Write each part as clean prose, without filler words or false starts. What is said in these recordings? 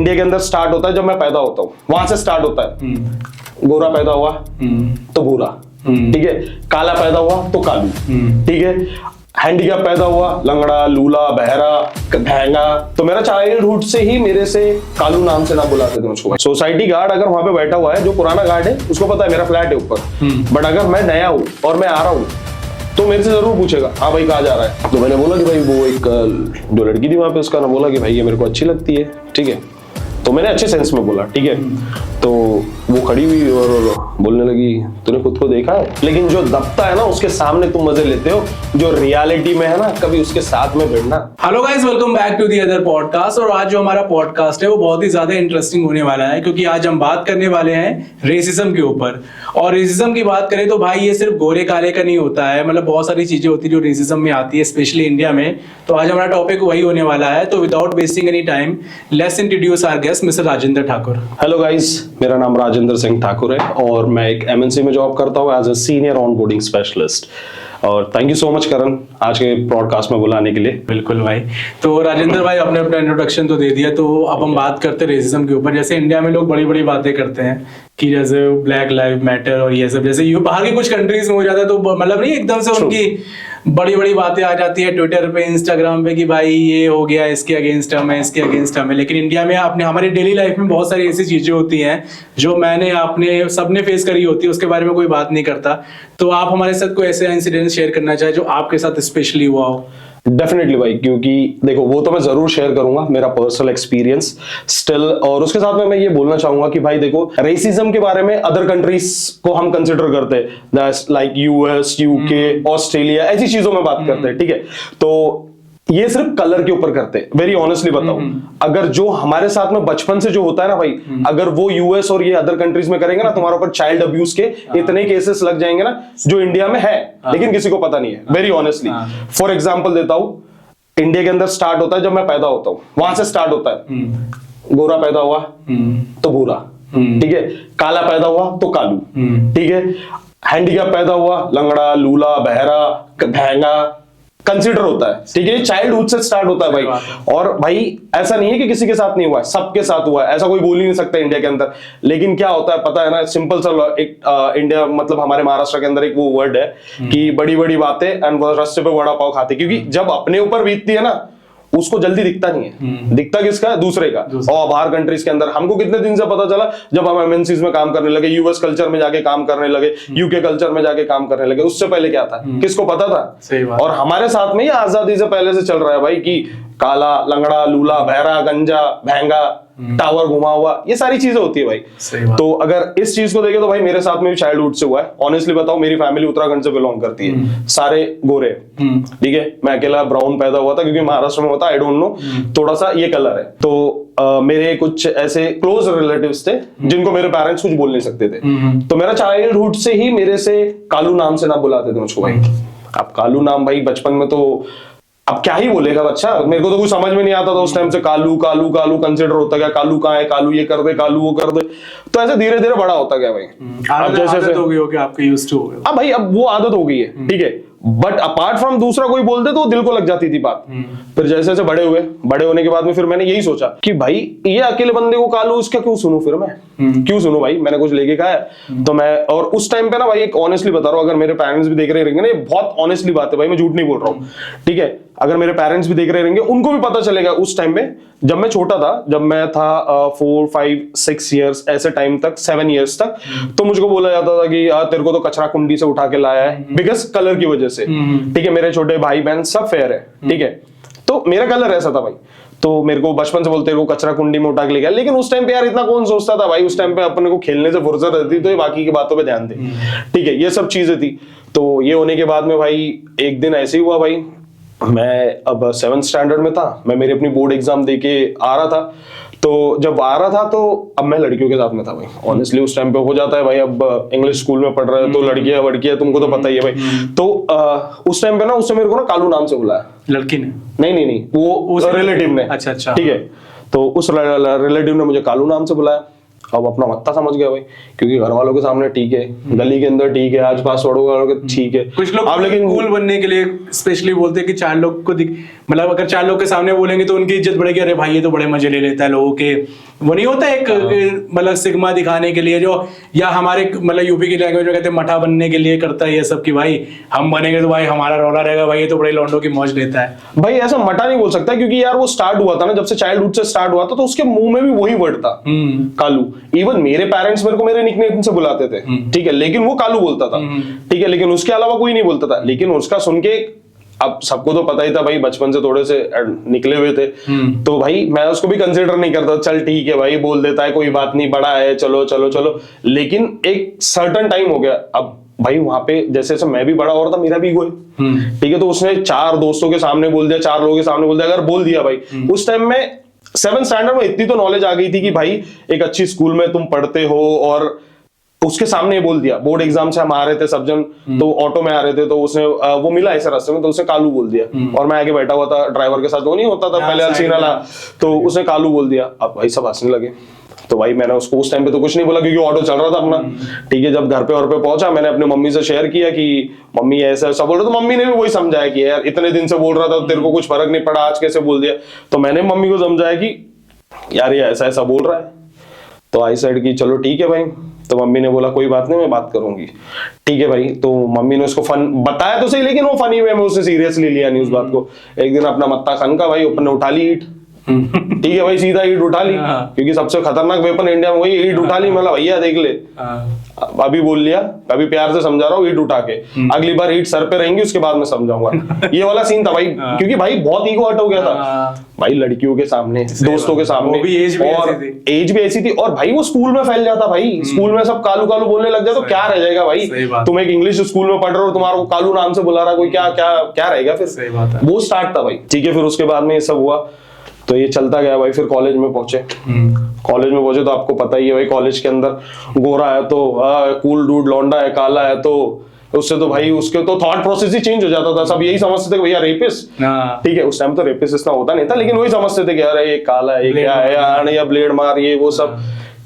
India के अंदर start होता है जब मैं पैदा होता हूँ, वहां से स्टार्ट होता है। गोरा पैदा हुआ तो भूरा, ठीक है। काला पैदा हुआ तो कालू, ठीक है। हैंडीकैप पैदा हुआ, लंगड़ा, लूला, बहरा, भैंगा। तो मेरा चाइल्डहुड से ही मेरे से कालू नाम से ना बुलाते थे मुझको। सोसाइटी गार्ड अगर वहां पे बैठा हुआ है, जो पुराना गार्ड है उसको पता है मेरा फ्लैट है ऊपर, बट अगर मैं नया हूँ और मैं आ रहा हूँ तो मेरे से जरूर पूछेगा, हाँ भाई कहाँ जा रहा है। तो मैंने बोला कि भाई वो एक जो लड़की थी वहां पे, उसका ना बोला कि भाई ये मेरे को अच्छी लगती है, ठीक है। तो मैंने अच्छे सेंस में बोला, ठीक है। तो वो खड़ी हुई और बोलने लगी, तूने खुद को देखा है? लेकिन जो दबता है ना उसके सामने तुम मजे लेते हो, जो रियलिटी में है ना कभी उसके साथ में भिड़ना। Hello guys, welcome back to the other podcast. और आज जो हमारा पॉडकास्ट है वो बहुत ही ज्यादा इंटरेस्टिंग होने वाला है, क्योंकि आज हम बात करने वाले हैं रेसिज्म के ऊपर। और रेसिज्म की बात करें तो भाई ये सिर्फ गोरे काले का नहीं होता है, मतलब बहुत सारी चीजें होती है जो रेसिज्म में आती है, स्पेशली इंडिया में। तो आज हमारा टॉपिक वही होने वाला है। तो without wasting any time, let's introduce our guest mister Rajendra Thakur. Hello guys, मेरा नाम राजेंद्र सिंह ठाकुर है और मैं एक एमएनसी में जॉब करता हूँ as a senior onboarding specialist. और thank you so much Karan आज के पॉडकास्ट में बुलाने के लिए। बिल्कुल भाई। तो राजेंद्र भाई, आपने अपना इंट्रोडक्शन तो दे दिया, तो अब हम बात करते हैं रेसिज्म के ऊपर। जैसे इंडिया में लोग बड़ी बड़ी बातें करते हैं कि जैसे ब्लैक लाइव मैटर और ये सब, जैसे ये बाहर की कुछ कंट्रीज में हो जाता है तो मतलब नहीं एकदम से उनकी बड़ी बड़ी बातें आ जाती है ट्विटर पे, इंस्टाग्राम पे कि भाई ये हो गया, इसके अगेंस्ट हम है, इसके अगेंस्ट हम है। लेकिन इंडिया में आपने हमारी डेली लाइफ में बहुत सारी ऐसी चीजें होती हैं जो मैंने आपने सबने फेस करी होती है, उसके बारे में कोई बात नहीं करता। तो आप हमारे साथ कोई ऐसे इंसिडेंट शेयर करना चाहे जो आपके साथ स्पेशली हुआ हो? डेफिनेटली भाई, क्योंकि देखो वो तो मैं जरूर शेयर करूंगा मेरा पर्सनल एक्सपीरियंस स्टिल। और उसके साथ में मैं ये बोलना चाहूंगा कि भाई देखो, रेसिज्म के बारे में अदर कंट्रीज को हम कंसिडर करते हैं, लाइक यूएस, यूके, ऑस्ट्रेलिया, ऐसी चीजों में बात करते हैं, ठीक है। तो ये सिर्फ कलर के ऊपर करते हैं। वेरी ऑनेस्टली बताओ, अगर जो हमारे साथ में बचपन से जो होता है ना भाई, अगर वो यूएस और ये अदर कंट्रीज में करेंगे ना, तुम्हारे ऊपर चाइल्ड अब्यूज के इतने केसेस लग जाएंगे ना जो इंडिया में है लेकिन किसी को पता नहीं है। वेरी ऑनेस्टली, फॉर एग्जाम्पल देता हूं, इंडिया के अंदर स्टार्ट होता है जब मैं पैदा होता हूं, वहां से स्टार्ट होता है। गोरा पैदा हुआ तो भूरा, ठीक है। काला पैदा हुआ तो कालू, ठीक है। हैंडीकैप पैदा हुआ, लंगड़ा, लूला, बहरा, भैंगा कंसिडर होता है, ठीक है। चाइल्डहुड से स्टार्ट होता है भाई। और भाई ऐसा नहीं है कि किसी के साथ नहीं हुआ है, सबके साथ हुआ है, ऐसा कोई बोल ही नहीं सकता इंडिया के अंदर। लेकिन क्या होता है पता है ना, सिंपल सा एक इंडिया मतलब हमारे महाराष्ट्र के अंदर एक वो वर्ड है कि बड़ी बड़ी बातें एंड रास्ते पे वड़ा पाव खाते, क्योंकि जब अपने ऊपर बीतती है ना उसको जल्दी दिखता नहीं है, दिखता किसका? दूसरे का। और बाहर कंट्रीज के अंदर हमको कितने दिन से पता चला जब हम एमएनसीज में काम करने लगे, यूएस कल्चर में जाके काम करने लगे, यूके कल्चर में जाके काम करने लगे। उससे पहले क्या था, किसको पता था? सही बात। और हमारे साथ में ये आजादी से पहले से चल रहा है भाई कि काला, लंगड़ा, लूला, बहरा, गंजा, भैंगा, टावर घुमा हुआ, ये सारी चीजें होती है भाई। तो अगर इस चीज को देखे तो भाई मेरे साथ में भी चाइल्डहुड से हुआ है। ऑनेस्टली बताओ, मेरी फैमिली उत्तराखंड से बिलोंग करती है, सारे गोरे, ठीक है। मैं अकेला ब्राउन पैदा हुआ था क्योंकि महाराष्ट्र में होता, आई डोंट नो, थोड़ा सा ये कलर है। तो मेरे कुछ ऐसे क्लोज रिलेटिव्स थे जिनको मेरे पेरेंट्स कुछ बोल नहीं सकते थे। तो मेरा चाइल्डहुड से ही मेरे से कालू नाम से ना बुलाते थे मुझको भाई। अब कालू नाम भाई बचपन में तो अब क्या ही बोलेगा बच्चा, मेरे को तो कुछ समझ में नहीं आता था उस टाइम से। कालू कालू कालू कंसिडर होता गया, कालू कहाँ है, कालू ये कर दे, कालू वो कर दे। तो ऐसे धीरे धीरे बड़ा होता गया भाई। अब जैसे हो गई हो कि आपके यूज्ड टू हो गए। अब भाई अब वो आदत हो गई है, ठीक है। बट अपार्ट फ्रॉम दूसरा कोई बोलते तो दिल को लग जाती थी बात। फिर जैसे जैसे बड़े होने के बाद में फिर मैंने यही सोचा कि भाई ये अकेले बंदे को कालू, इसका क्यों सुनूं? फिर मैं क्यों सुनूं भाई, मैंने कुछ लेके खाया तो मैं। और उस टाइम पे ना भाई एक ऑनेस्टली बता रहा हूं, अगर मेरे पेरेंट्स भी देख रहे रहेंगे ना, ये बहुत ऑनेस्टली बात है भाई, मैं झूठ नहीं बोल रहा हूँ, ठीक है। अगर मेरे पेरेंट्स भी देख रहे रहेंगे उनको भी पता चलेगा उस टाइम में जब मैं छोटा था, जब मैं था 4, 5, 6 ईयर्स ऐसे टाइम तक, 7 ईयर्स तक, तो मुझको बोला जाता था कि तेरे को तो कचरा कुंडी से उठा के लाया है, बिकॉज कलर की वजह से, ठीक है। मेरे छोटे भाई बहन सब फेयर है, ठीक है। तो मेरा कलर ऐसा था भाई, तो मेरे को बचपन से बोलते वो कचरा कुंडी में उठा के ले गया। लेकिन उस टाइम पे यार इतना कौन सोचता था भाई, उस टाइम पे अपने को खेलने से फुर्सत रहती तो ये बाकी की बातों पे ध्यान दे, ठीक है। ये सब चीजें थी। तो ये होने के बाद में भाई एक दिन ऐसे ही हुआ भाई, मैं अब 7th स्टैंडर्ड में था, मैं मेरी अपनी बोर्ड एग्जाम देके आ रहा था। तो जब आ रहा था तो अब मैं लड़कियों के साथ में था भाई। ऑनेस्टली उस टाइम पे हो जाता है भाई, अब इंग्लिश स्कूल में पढ़ रहे हैं तो लड़कियां वड़कियां तुमको तो पता ही है भाई। तो उस टाइम पे ना उससे मेरे को ना कालू नाम से बुलाया। लड़की ने? नहीं, वो रिलेटिव ने। अच्छा, ठीक है। तो उस रिलेटिव ने मुझे कालू नाम से बुलाया। अब अपना मत्ता समझ गया भाई, क्योंकि घर वालों के सामने ठीक है, गली के अंदर ठीक है, आस पास वालों के ठीक है। कुछ लोग लेकिन कूल बनने के लिए स्पेशली बोलते हैं कि चार लोग को मतलब अगर 4 लोग के सामने बोलेंगे तो उनकी इज्जत बढ़ेगी, अरे भाई ये तो बड़े मजे ले लेता है लोगों के, वो नहीं होता एक मतलब सिग्मा दिखाने के लिए जो, या हमारे मतलब यूपी की लैंग्वेज में कहते हैं मठा बनने के लिए करता है ये सब, कि भाई हम बनेंगे तो भाई हमारा रौला रहेगा, भाई ये तो बड़े लौंडों की मौज लेता है। भाई ऐसा मटा नहीं बोल सकता, क्योंकि यार वो स्टार्ट हुआ था ना, जब से चाइल्डहुड से स्टार्ट हुआ था, तो उसके मुंह में भी वही वर्ड था, कालू। इवन मेरे पेरेंट्स मेरे को मेरे निकनेम से बुलाते थे, ठीक है, लेकिन वो कालू बोलता था, ठीक है, लेकिन उसके अलावा कोई नहीं बोलता था। लेकिन उसका सुन के, अब सबको तो पता ही था भाई, बचपन से थोड़े से निकले हुए थे, तो भाई मैं उसको भी कंसिडर नहीं करता, चल ठीक है भाई बोल देता है, कोई बात नहीं, बड़ा है, चलो चलो चलो। लेकिन एक सर्टन टाइम हो गया, अब भाई वहां पे जैसे जैसे मैं भी बड़ा हो रहा था, मेरा भी ईगो है, ठीक है, तो उसने 4 दोस्तों के सामने बोल दिया, 4 लोगों के सामने बोल दिया, अगर बोल दिया भाई, उस टाइम में 7th स्टैंडर्ड में इतनी तो नॉलेज आ गई थी कि भाई एक अच्छी स्कूल में तुम पढ़ते हो, और उसके सामने बोल दिया। बोर्ड एग्जाम से हम आ रहे थे सब जन, तो ऑटो में आ रहे थे, तो उसने वो मिला ऐसे रास्ते में, तो उसने कालू बोल दिया, और मैं आगे बैठा हुआ था ड्राइवर के साथ, वो नहीं होता था पहले सीन वाला, तो उसने कालू बोल दिया। अब भाई सब हंसने लगे, तो भाई मैंने उसको उस टाइम पे तो कुछ नहीं बोला, क्योंकि ऑटो चल रहा था अपना, ठीक है। जब घर पे और पे पहुंचा, मैंने अपनी मम्मी से शेयर किया कि मम्मी ऐसा ऐसा बोल रहा, तो मम्मी ने भी वही समझाया कि यार इतने दिन से बोल रहा था, तेरे को कुछ फर्क नहीं पड़ा, आज कैसे बोल दिया। तो मैंने मम्मी को समझाया कि यार ये ऐसा ऐसा बोल रहा है, तो आई साइड की चलो ठीक है भाई। तो मम्मी ने बोला कोई बात नहीं, मैं बात करूंगी, ठीक है भाई। तो मम्मी ने उसको फन बताया तो सही, लेकिन वो फनी वे में उसने सीरियसली लिया नहीं उस बात को। एक दिन अपना मत्ता खन का भाई ऊपर ने उठा ली ईंट, ठीक है भाई, सीधा ईंट उठा ली, क्योंकि सबसे खतरनाक वेपन इंडिया में वही ईंट उठा ली। मतलब भैया देख ले, अभी बोल लिया, अभी प्यार से समझा रहा हूँ, ईंट उठा के, अगली बार ईंट सर पे रहेंगी, उसके बाद मैं समझाऊंगा। ये वाला सीन था भाई, क्योंकि भाई बहुत ईगो हर्ट हो गया था भाई, लड़कियों के सामने, दोस्तों के सामने, और एज भी ऐसी थी, और भाई वो स्कूल में फैल जाता भाई, स्कूल में सब कालू कालू बोलने लग जाए तो क्या रह जाएगा भाई। तुम एक इंग्लिश स्कूल में पढ़ रहे हो, तुम्हारा कालू नाम से बुला रहा कोई, क्या क्या क्या रहेगा फिर। सही बात है। वो स्टार्ट था भाई, ठीक है। फिर उसके बाद में ये सब हुआ, तो ये चलता गया भाई। फिर कॉलेज में पहुंचे, कॉलेज में पहुंचे तो आपको पता ही है भाई, कॉलेज के अंदर गोरा है तो कूल डूड, लौंडा है, काला है तो उससे तो भाई उसके तो थॉट प्रोसेस ही चेंज हो जाता था। सब यही समझते थे भैया रेपिस्ट, ठीक है, उस टाइम तो रेपिस्ट इतना होता नहीं था, लेकिन वही समझते थे कि यार ये काला है, ये क्या है यार, या ब्लेड मार, ये वो सब,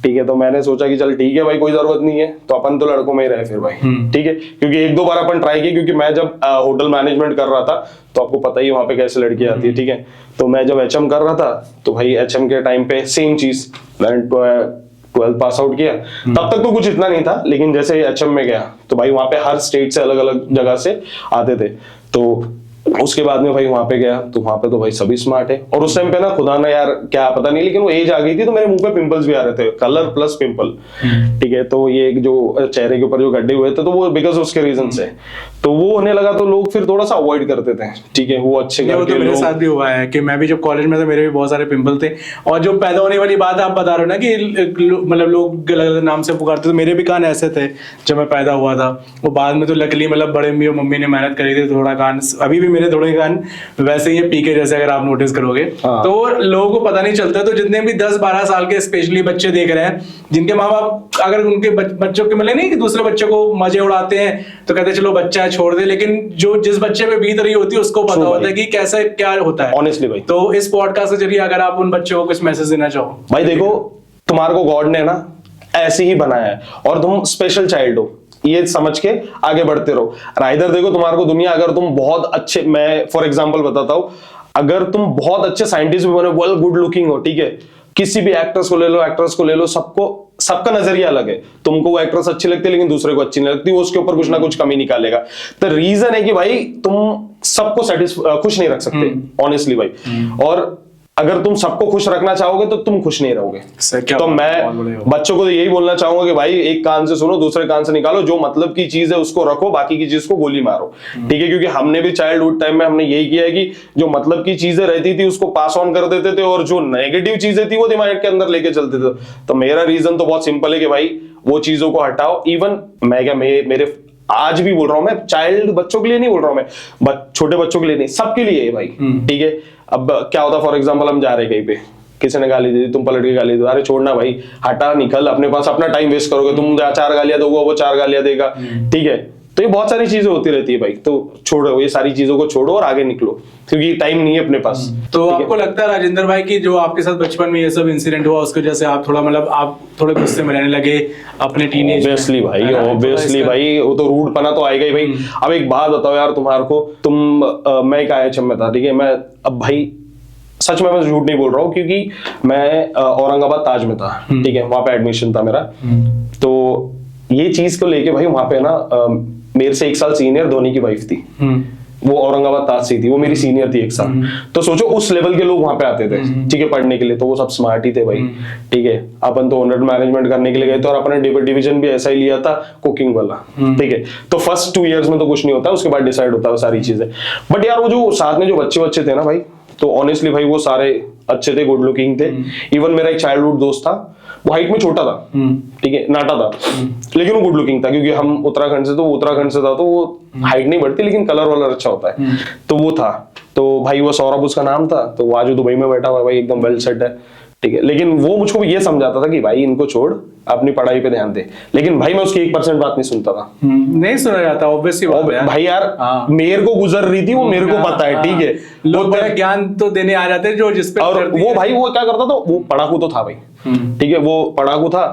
ठीक है। तो मैंने सोचा कि चल ठीक है भाई, कोई जरूरत नहीं है, तो अपन तो लड़कों में ही रहे फिर भाई, ठीक है। क्योंकि 1-2 बार अपन ट्राई किए, क्योंकि मैं जब होटल मैनेजमेंट कर रहा था, तो आपको पता ही वहां पे कैसे लड़की आती है, ठीक है। तो मैं जब एचएम कर रहा था, तो भाई एचएम के टाइम पे सेम चीज, मैंने 12th पास आउट किया, तब तक तो कुछ इतना नहीं था, लेकिन जैसे एचएम में गया तो भाई वहां पे हर स्टेट से अलग अलग जगह से आते थे। तो उसके बाद में भाई वहां पे गया, तो वहां पे तो भाई सभी स्मार्ट है, और उस टाइम पे ना खुदा ना यार क्या पता नहीं, लेकिन वो एज आ गई थी, तो मेरे मुंह पे पिंपल्स भी आ रहे थे, कलर प्लस पिंपल, ठीक है। तो ये जो चेहरे के ऊपर जो गड्ढे हुए थे, तो वो बिकॉज उसके रीजन से, तो वो होने लगा, तो लोग फिर थोड़ा सा अवॉइड करते थे, ठीक है। वो अच्छे वो तो मेरे साथ भी हुआ है कि मैं भी जब कॉलेज में था, मेरे भी बहुत सारे पिंपल थे। और जो पैदा होने वाली बात आप बता रहे हो ना कि मतलब लोग अलग अलग नाम से पुकारते, तो मेरे भी कान ऐसे थे जब मैं पैदा हुआ था। वो बाद में तो लकली मतलब बड़े मम्मी ने मेहनत करी थी, थोड़ा कान अभी भी मेरे थोड़े कान वैसे ही पीके जैसे, अगर आप नोटिस करोगे। तो लोगों को पता नहीं चलता। तो जितने भी 10-12 साल के स्पेशली बच्चे देख रहे हैं, जिनके माँ बाप अगर उनके बच्चों के मतलब नहीं कि दूसरे बच्चों को मजे उड़ाते हैं, तो कहते चलो बच्चा है छोड़ दे, लेकिन जो जिस बच्चे पे बीत रही होती है उसको पता होता है कि कैसे क्या होता है, ऑनेस्टली भाई। तो इस पॉडकास्ट के जरिए अगर आप उन बच्चों को कुछ मैसेज देना चाहो। भाई देखो, तुम्हारे को गॉड ने ना ऐसे ही बनाया है, और तुम स्पेशल चाइल्ड हो, ये समझ के आगे बढ़ते रहो। राइडर देखो, तुम्हारे को दुनिया, अगर तुम बहुत अच्छे, मैं फॉर एग्जांपल बताता हूं, अगर तुम बहुत अच्छे साइंटिस्ट भी बने, वेल गुड लुकिंग हो, ठीक है, किसी भी एक्ट्रेस को ले लो, एक्ट्रेस को ले लो, सबका नजरिया अलग है। तुमको वो एक्ट्रेस अच्छी लगती है, लेकिन दूसरे को अच्छी नहीं लगती, वो उसके ऊपर कुछ ना कुछ कमी निकालेगा। तो रीजन है कि भाई तुम सबको खुश नहीं रख सकते, ऑनेस्टली भाई। और अगर तुम सबको खुश रखना चाहोगे तो तुम खुश नहीं रहोगे। तो मैं बच्चों को तो यही बोलना चाहूंगा कि भाई एक कान से सुनो, दूसरे कान से निकालो, जो मतलब की चीज है उसको रखो, बाकी की चीज को गोली मारो, ठीक है। क्योंकि हमने भी चाइल्डहुड टाइम में हमने यही किया है कि जो मतलब की चीजें रहती थी उसको पास ऑन कर देते थे, और जो नेगेटिव चीजें थी वो दिमाग के अंदर लेके चलते थे। तो मेरा रीजन तो बहुत सिंपल है कि भाई वो चीजों को हटाओ। इवन मैं क्या, मेरे आज भी बोल रहा हूं, मैं चाइल्ड बच्चों के लिए नहीं बोल रहा हूं, मैं छोटे बच्चों के लिए नहीं, सबके लिए है भाई, ठीक है। अब क्या होता, फॉर एग्जांपल हम जा रहे कहीं पे, किसी ने गाली दी, तुम पलट के गाली दो, अरे छोड़ना भाई, हटा, निकल, अपने पास अपना टाइम वेस्ट करोगे, तुम 4 गालियां दोगे, वो 4 गालियां देगा, ठीक है। तो ये बहुत सारी चीजें होती रहती है भाई, तो छोड़ो ये सारी चीजों को, छोड़ो और आगे निकलो, क्योंकि टाइम नहीं है अपने पास। तो आपको लगता है राजेंद्र भाई कि जो आपके साथ बचपन में ये सब इंसिडेंट हुआ उसकी वजह से आप थोड़ा मतलब आप थोड़े गुस्से में रहने लगे अपने टीनेज? ऑब्वियसली भाई, ऑब्वियसली भाई, वो तो रूड पना तो आएगा ही भाई। अब एक बात बताओ यार तुम्हारे को, मैं एक IHM में था, ठीक है, मैं अब भाई सच में मैं झूठ नहीं बोल रहा हूँ, क्योंकि मैं औरंगाबाद ताज में था, ठीक है, वहां पे एडमिशन था मेरा। तो ये चीज को लेके भाई वहां पे ना मेरे से 1 साल सीनियर धोनी की वाइफ थी, वो औरंगाबाद ताज से थी, वो मेरी सीनियर थी 1 साल। तो सोचो उस लेवल के लोग वहां पे आते थे, ठीक है, पढ़ने के लिए, तो वो सब स्मार्ट ही थे भाई, ठीक है। अपन तो ऑनर मैनेजमेंट करने के लिए गए थे, और अपने डिवीजन भी ऐसा ही लिया था, कुकिंग वाला, ठीक है। तो फर्स्ट 2 इयर्स में तो कुछ नहीं होता, उसके बाद डिसाइड होता है सारी चीजें। बट यार वो जो साथ में जो बच्चे थे ना भाई, तो ऑनेस्टली भाई वो सारे अच्छे थे, गुड लुकिंग थे। इवन मेरा एक चाइल्डहुड दोस्त था, वो हाइट में छोटा था, ठीक है, नाटा था, लेकिन वो गुड लुकिंग था, क्योंकि हम उत्तराखंड से, तो वो उत्तराखंड से था, तो वो हाइट नहीं बढ़ती, लेकिन कलर वालर अच्छा होता है, तो वो था। तो भाई वो सौरभ उसका नाम था, तो वो आज दुबई में बैठा हुआ है भाई, एकदम वेल सेट है, ठीक है। लेकिन वो मुझको ये समझाता था कि भाई इनको छोड़, अपनी पढ़ाई पे ध्यान दे, लेकिन भाई मैं उसकी 1% बात नहीं सुनता था। नहीं सुना जाता, ऑब्वियसली भाई यार मेरे को गुजर रही थी, वो मेरे को पता है, ठीक है, लोग बड़ा ज्ञान तो देने आ जाते हैं जो जिस पे, और वो भाई वो क्या करता था, वो पढ़ाकू तो था भाई, ठीक है, वो पढ़ाकू था,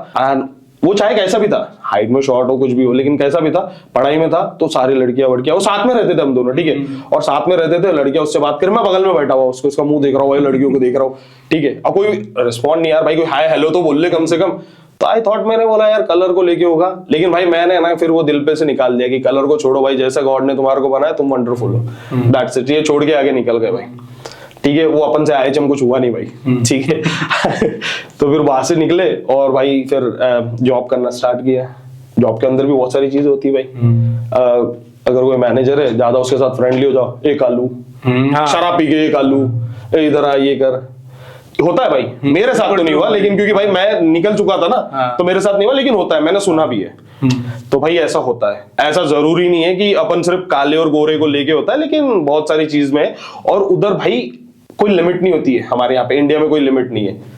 वो चाहे कैसा भी था, हाइट में शॉर्ट हो कुछ भी हो, लेकिन कैसा भी था, पढ़ाई में था, तो सारी लड़कियां वो साथ में रहते थे, हम दोनों, ठीक है, और साथ में रहते थे, लड़कियां उससे बात कर, मैं बगल में बैठा हुआ उसको, उसका मुंह देख रहा हूँ, लड़कियों को देख रहा हूँ, ठीक है। अब कोई रिस्पॉन्ड नहीं यार भाई, कोई हाय हेलो तो बोल ले कम से कम। तो आई थॉट, मैंने बोला यार कलर को लेके होगा, लेकिन भाई मैंने ना फिर वो दिल पे से निकाल दिया कि कलर को छोड़ो भाई, जैसा गॉड ने तुम्हारे को बनाया तुम वंडरफुल हो, दैट्स इट। ये छोड़ के आगे निकल गए भाई, ठीक है। वो अपन से IHM कुछ हुआ नहीं भाई, ठीक है। तो फिर वहां से निकले और भाई फिर जॉब करना स्टार्ट किया। जॉब के अंदर भी बहुत सारी चीजें होती है भाई। अगर कोई मैनेजर है, ज्यादा उसके साथ फ्रेंडली हो जाओ, एक आलू शराब पी के, एक आलू इधर आ, ये कर, होता है भाई। मेरे साथ तो नहीं हुआ, लेकिन क्योंकि भाई मैं निकल चुका था ना, तो मेरे साथ नहीं हुआ, लेकिन होता है, मैंने सुना भी है। तो भाई ऐसा होता है, ऐसा जरूरी नहीं है कि अपन सिर्फ काले और गोरे को लेके होता है, लेकिन बहुत सारी चीज में। और उधर भाई कोई लिमिट नहीं होती है, हमारे यहाँ पे इंडिया में कोई लिमिट नहीं है।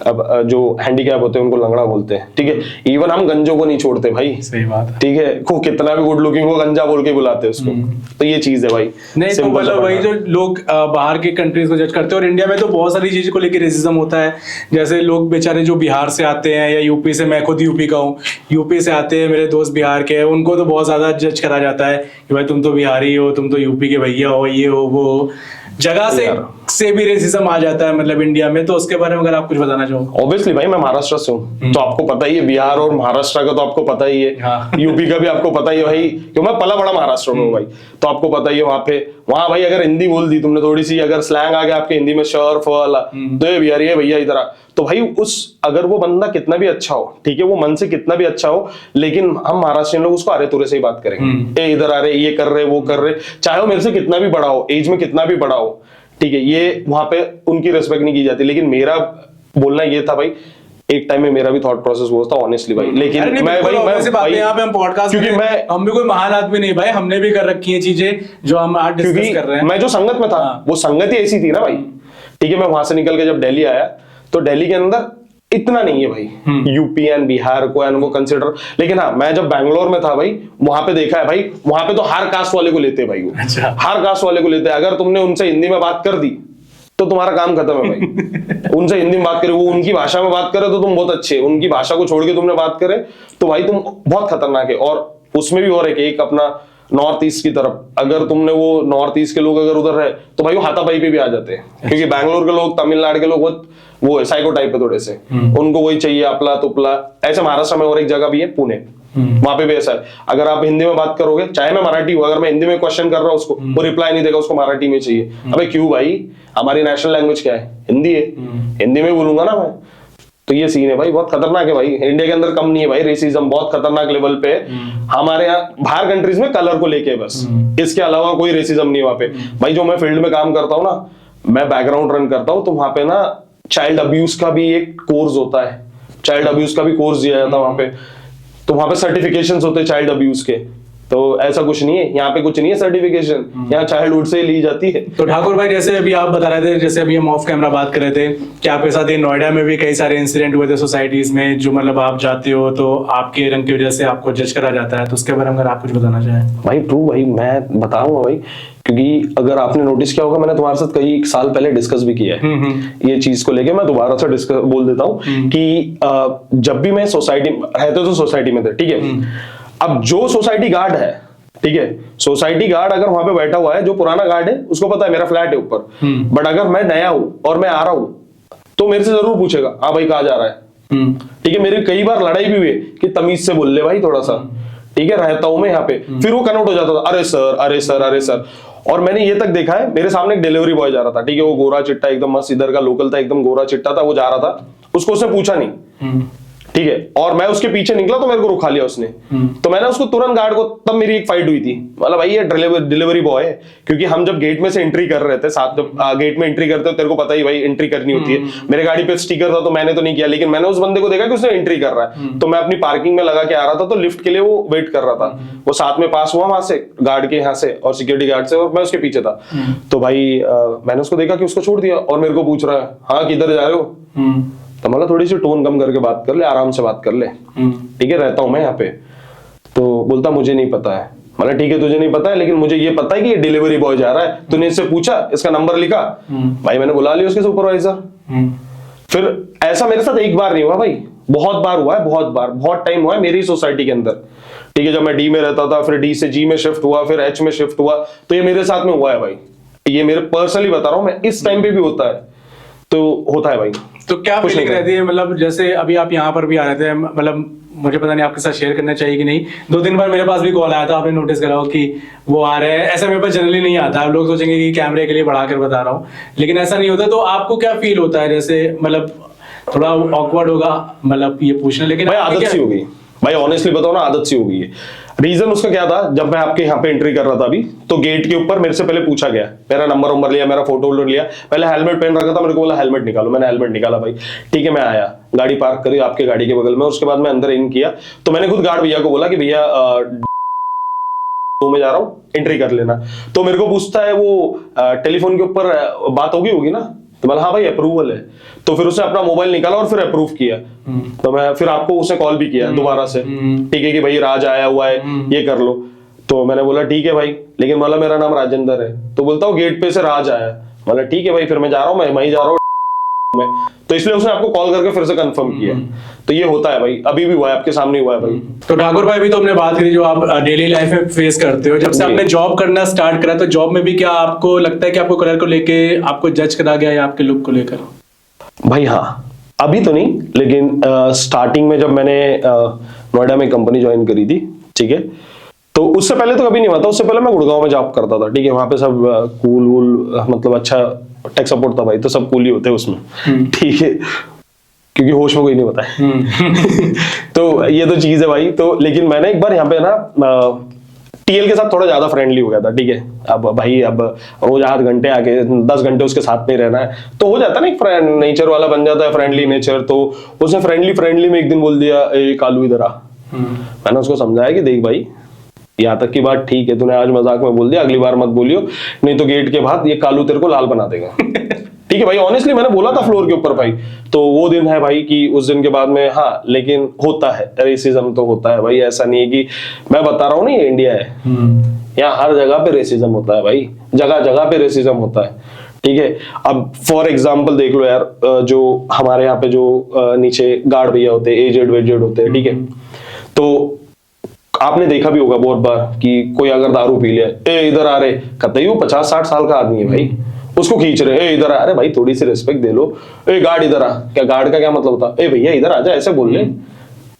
अब जो हैंडीकैप होते हैं उनको लंगड़ा बोलते हैं, ठीक है। इवन हम गंजों को नहीं छोड़ते भाई, सही बात है, ठीक है, को कितना भी गुड लुकिंग हो, गंजा बोल के बुलाते हैं उसको। तो ये चीज है भाई। नहीं तो मतलब वही जो लोग बाहर के कंट्रीज को जज करते हैं, और इंडिया में तो बहुत सारी चीजों को लेकर रेसिज्म होता है। जैसे लोग बेचारे जो बिहार से आते हैं या यूपी से, मैं खुद यूपी का हूँ, यूपी से आते हैं, मेरे दोस्त बिहार के हैं, उनको तो बहुत ज्यादा जज करा जाता है कि भाई तुम तो बिहारी हो, तुम तो यूपी के भैया हो, ये हो वो हो। जगह से भी रेसिज्म आ जाता है मतलब इंडिया में, तो उसके बारे में अगर आप कुछ बताना चाहो। ऑब्वियसली भाई मैं महाराष्ट्र से हूँ, तो आपको पता ही है, बिहार और महाराष्ट्र का तो आपको पता ही है, यूपी का भी आपको पता ही है भाई, क्यों मैं पला बड़ा महाराष्ट्र में हूँ भाई, तो आपको पता ही है। वहां भाई अगर हिंदी बोल दी तुमने थोड़ी सी, अगर स्लैंग आ गया आपके हिंदी में, शर फ वाला, तो ये बिहारी है भैया इधर, तो भाई अगर वो बंदा कितना भी अच्छा हो, ठीक है, वो मन से कितना भी अच्छा हो, लेकिन हम महाराष्ट्रियन लोग उसको अरे तुरे से ही बात करेंगे, ए इधर आ रहे, ये कर रहे, वो कर रहे, चाहे वो मेरे से कितना भी बड़ा हो, एज में कितना भी बड़ा हो, ठीक है, ये वहां पे उनकी रिस्पेक्ट नहीं की जाती। लेकिन मेरा बोलना ये था भाई, एक टाइम में मेरा भी थॉट प्रोसेस वो था ऑनेस्टली भाई, लेकिन यहाँ पे हम पॉडकास्ट, क्योंकि हम भी कोई महान आदमी नहीं भाई, हमने भी कर रखी है चीजें जो हम आज डिस्कस कर रहे हैं। मैं जो संगत में था, वो संगत ही ऐसी थी ना भाई, ठीक है। मैं वहां से निकल के जब दिल्ली आया, तो दिल्ली के अंदर इतना नहीं है भाई, यूपी एंड बिहार को एंड वो कंसिडर, लेकिन हाँ मैं जब बैंगलोर में था भाई, वहां पे देखा है भाई, वहां पे तो हर कास्ट वाले को लेते हैं भाई, वो हर कास्ट वाले को लेते हैं। अगर तुमने उनसे हिंदी में बात कर दी तो तुम्हारा काम खत्म है भाई। उनसे हिंदी में बात करे, वो उनकी भाषा में बात करे तो तुम बहुत अच्छे, उनकी भाषा को छोड़ के तुमने बात करे तो भाई तुम बहुत खतरनाक है। और उसमें भी और एक अपना नॉर्थ ईस्ट की तरफ, अगर तुमने वो नॉर्थ ईस्ट के लोग अगर उधर रहे तो भाई वो हाथापाई पे भी आ जाते हैं, क्योंकि बैंगलोर के लोग, तमिलनाडु के लोग वो साइको टाइप है थोड़े से, उनको वही चाहिए अपला तुपला। ऐसे महाराष्ट्र में और एक जगह भी है पुणे, वहां पे भी ऐसा है। अगर आप हिंदी में बात करोगे, चाहे मैं मराठी हूँ, अगर मैं हिंदी में क्वेश्चन कर रहा हूँ उसको, वो रिप्लाई नहीं देगा, उसको मराठी में चाहिए। अबे क्यों भाई, हमारी नेशनल लैंग्वेज क्या है, हिंदी है, हिंदी में बोलूंगा ना मैं। तो ये सीन है भाई, बहुत खतरनाक है भाई। इंडिया के अंदर कम नहीं है भाई, रेसिज्म बहुत खतरनाक लेवल पे हमारे यहाँ। बाहर कंट्रीज में कलर को लेके बस, इसके अलावा कोई रेसिज्म नहीं है वहां पे भाई। जो मैं फील्ड में काम करता हूँ ना, मैं बैकग्राउंड रन करता हूँ, तो वहां पे ना चाइल्ड अब्यूज का भी एक कोर्स होता है, चाइल्ड अब्यूज का भी कोर्स दिया जाता है वहां पे। तो वहां पे सर्टिफिकेशंस होते हैं चाइल्ड अब्यूज के, तो ऐसा कुछ नहीं है यहाँ पे, कुछ नहीं है सर्टिफिकेशन, यहाँ चाइल्डहुड से ही ली जाती है। तो ठाकुर भाई जैसे अभी आप बता रहे थे, जैसे अभी हम ऑफ कैमरा बात कर रहे थे कि आपके साथ ये नोएडा में भी कई सारे इंसिडेंट हुए थे सोसाइटीज में, जो मतलब आप जाते हो तो आपके रंग की वजह से आपको जज करा जाता है, तो उसके बारे में अगर आप कुछ बताना चाहें। भाई ट्रू भाई, मैं बताऊंगा भाई, क्योंकि अगर आपने नोटिस किया होगा, मैंने तुम्हारे साथ कई साल पहले डिस्कस भी किया है ये चीज को लेके। मैं दोबारा से डिस्कस बोल देता हूँ कि जब भी मैं सोसाइटी रहते तो सोसाइटी में थे, ठीक है। अब जो सोसाइटी गार्ड है, ठीक है, सोसाइटी गार्ड अगर वहां पे बैठा हुआ है, जो पुराना गार्ड है उसको पता है मेरा फ्लैट है ऊपर, बट अगर मैं नया हूं और मैं आ रहा हूं तो मेरे से जरूर पूछेगा, हाँ भाई कहाँ जा रहा है, ठीक है। मेरी कई बार लड़ाई भी हुई कि तमीज से बोल ले भाई थोड़ा सा, ठीक है, रहता हूं मैं यहाँ पे। फिर वो कन्वर्ट हो जाता था, अरे सर अरे सर अरे सर। और मैंने ये तक देखा है, मेरे सामने एक डिलीवरी बॉय जा रहा था, ठीक है, वो गोरा चिट्टा एकदम मस्त, इधर का लोकल था, एकदम गोरा चिट्टा था, वो जा रहा था, उसको उसने पूछा नहीं, ठीक है, और मैं उसके पीछे निकला तो मेरे को रुका लिया उसने। तो मैंने उसको तुरंत गार्ड को, तब मेरी एक फाइट हुई थी, मतलब भाई ये डिलीवरी बॉय है, क्योंकि हम जब गेट में से एंट्री कर रहे थे साथ, जब गेट में एंट्री करते हो तेरे को पता ही भाई एंट्री करनी होती है। मेरे गाड़ी पे स्टिकर था तो मैंने तो नहीं किया, लेकिन मैंने उस बंदे को देखा कि उसने एंट्री कर रहा है, तो मैं अपनी पार्किंग में लगा के आ रहा था, तो लिफ्ट के लिए वो वेट कर रहा था, वो साथ में पास हुआ वहां से गार्ड के यहाँ से और सिक्योरिटी गार्ड से, और मैं उसके पीछे था। तो भाई मैंने उसको देखा कि उसको छोड़ दिया और मेरे को पूछ रहा है, हाँ किधर जा रहे हो। तो मतलब थोड़ी सी टोन कम करके बात कर ले, आराम से बात कर ले, ठीक है, रहता हूं मैं यहाँ पे। तो बोलता मुझे नहीं पता है। मतलब ठीक है तुझे नहीं पता है, लेकिन मुझे ये पता है कि ये डिलीवरी बॉय जा रहा है, तूने इससे पूछा, इसका नंबर लिखा। भाई मैंने बुला लिया उसके सुपरवाइजर। फिर ऐसा मेरे साथ एक बार नहीं हुआ भाई, बहुत बार हुआ है, बहुत बार, बहुत टाइम हुआ है मेरी सोसाइटी के अंदर, ठीक है। जब मैं डी में रहता था, फिर डी से जी में शिफ्ट हुआ, फिर एच में शिफ्ट हुआ, तो ये मेरे साथ में हुआ है भाई, ये मेरे पर्सनली बता रहा हूँ मैं, इस टाइम पे भी होता है, तो होता है भाई। तो क्या फीलिंग रहती है, मतलब जैसे अभी आप यहाँ पर भी आ रहे थे, मतलब मुझे पता नहीं आपके साथ शेयर करना चाहिए कि नहीं, 2 दिन बाद मेरे पास भी कॉल आया था, आपने नोटिस करा हो कि वो आ रहे हैं, ऐसा मेरे पास जनरली नहीं आता है, लोग सोचेंगे कि कैमरे के लिए बढ़ाकर बता रहा हूँ, लेकिन ऐसा नहीं होता। तो आपको क्या फील होता है, जैसे मतलब थोड़ा ऑकवर्ड होगा मतलब ये पूछना, लेकिन भाई आदत सी हो गई भाई, ऑनेस्टली बताओ ना, आदत सी हो गई है। रीजन उसका क्या था, जब मैं आपके यहाँ पे एंट्री कर रहा था अभी, तो गेट के ऊपर मेरे से पहले पूछा गया, मेरा नंबर लिया, मेरा फोटो लिया, पहले हेलमेट पहन रखा था, मेरे को बोला हेलमेट निकालो, मैंने हेलमेट निकाला भाई, ठीक है, मैं आया, गाड़ी पार्क करी आपके गाड़ी के बगल में, उसके बाद मैं अंदर इन किया, तो मैंने खुद गार्ड भैया को बोला कि भैया मैं जा रहा हूँ, एंट्री कर लेना। तो मेरे को पूछता है वो टेलीफोन के ऊपर बात होगी ना, तो बोला हाँ भाई अप्रूवल है। तो फिर उसने अपना मोबाइल निकाला और फिर अप्रूव किया। तो मैं फिर आपको उसने कॉल भी किया दोबारा से, ठीक है कि भाई राज आया हुआ है, ये कर लो। तो मैंने बोला ठीक है भाई, लेकिन बोला मेरा नाम राजेंद्र है। तो बोलता हूँ गेट पे से राज आया। बोला ठीक है भाई, फिर मैं जा रहा हूँ, मैं वहीं जा रहा हूँ में। तो इसलिए उसने आपको कॉल करके फिर से कंफर्म किया। तो ये होता है भाई, अभी भी हुआ है, आपके सामने हुआ है भाई। तो ठाकुर भाई भी तो हमने बात करी जो आप डेली लाइफ में फेस करते हो, जब से आपने जॉब करना स्टार्ट करा, तो जॉब में भी क्या आपको लगता है कि आपको कलर को लेके आपको जज करा गया या आपके लुक को लेकर? भाई हाँ, अभी तो नहीं, लेकिन स्टार्टिंग में जब मैंने नोएडा में कंपनी ज्वाइन करी थी, ठीक है, तो उससे पहले तो कभी नहीं हुआ था। उससे पहले मैं गुड़गांव में जॉब करता था, ठीक है, वहां पे सब कूल वूल, मतलब अच्छा टेक सपोर्ट था भाई, तो सब कूल ही होते उसमें, ठीक है, क्योंकि होश में कोई नहीं होता है। तो ये तो चीज है भाई। तो लेकिन मैंने एक बार यहाँ पे ना टीएल के साथ थोड़ा ज्यादा फ्रेंडली हो गया था, ठीक है। अब भाई अब रोज 8 घंटे आके 10 घंटे उसके साथ में रहना है, तो हो जाता है ना, एक फ्रेंड नेचर वाला बन जाता है, फ्रेंडली नेचर। तो उसने फ्रेंडली में एक दिन बोल दिया, ए कालू इधर आ। मैंने उसको समझाया कि देख भाई, यहाँ तक की बात ठीक है, तूने आज मजाक में बोल दिया, अगली बार मत बोलियो, नहीं तो गेट के बाद ये कालू तेरे को लाल बना देगा। ठीक है भाई, ऑनेस्टली मैंने बोला था फ्लोर के ऊपर भाई। तो वो दिन है भाई कि उस दिन के बाद में, हाँ, लेकिन होता है रेसिज्म, तो होता है भाई, ऐसा नहीं है कि मैं बता रहा हूँ ना ये इंडिया है, यहाँ हर जगह पे रेसिज्म होता है भाई, जगह जगह पे रेसिज्म होता है, ठीक है। अब फॉर एग्जाम्पल देख लो यार, जो हमारे यहाँ पे जो नीचे गार्ड भैया होते हैं, एजेड वेजेड होते हैं, ठीक है, तो आपने देखा भी होगा बहुत बार कि कोई अगर दारू पी लिया, ए इधर आ रहे, कतई वो 50-60 साल का आदमी है भाई, उसको खींच रहे, ए इधर आ रहे, भाई थोड़ी सी रिस्पेक्ट दे लो, ए गार्ड इधर आ। क्या गार्ड का क्या मतलब होता है, ए भैया इधर आ जा, ऐसे बोल ले,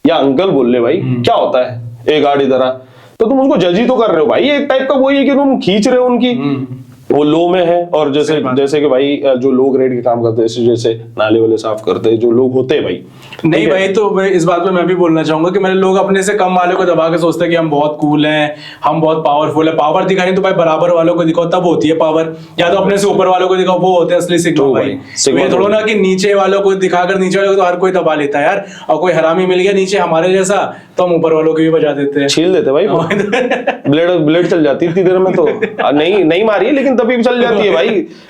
या अंकल बोल ले भाई, क्या होता है, ए गार्ड इधर आ। तो तुम उसको जज ही तो कर रहे हो भाई, एक टाइप का वही है कि तुम खींच रहे हो उनकी, वो लो में है। और जैसे कि भाई जो लो ग्रेड के काम करते हैं, जैसे नाले वाले साफ करते हैं जो लोग होते हैं भाई, नहीं भाई, तो मैं इस बात पे मैं भी बोलना चाहूंगा कि मैंने लोग अपने से कम वाले को दबा के सोचते हैं कि हम बहुत कूल हैं, हम बहुत पावरफुल है। पावर दिखानी तो भाई बराबर वालों को दिखाओ तब होती है पावर, या तो अपने से ऊपर वालों को दिखाओ, वो होते हैं असली सिग्मा भाई। ये थोड़ा ना कि नीचे वालों को दिखाकर नीचे वालों को तो हर कोई दबा लेता है यार, और कोई हरामी मिल गया नीचे हमारे जैसा तो हम ऊपर वालों को भी बजा देते हैं, छील देते भाई। ब्लेड चल जाती है इतनी देर में तो। नहीं मारी है लेकिन तभी भी चल जाती है भाई,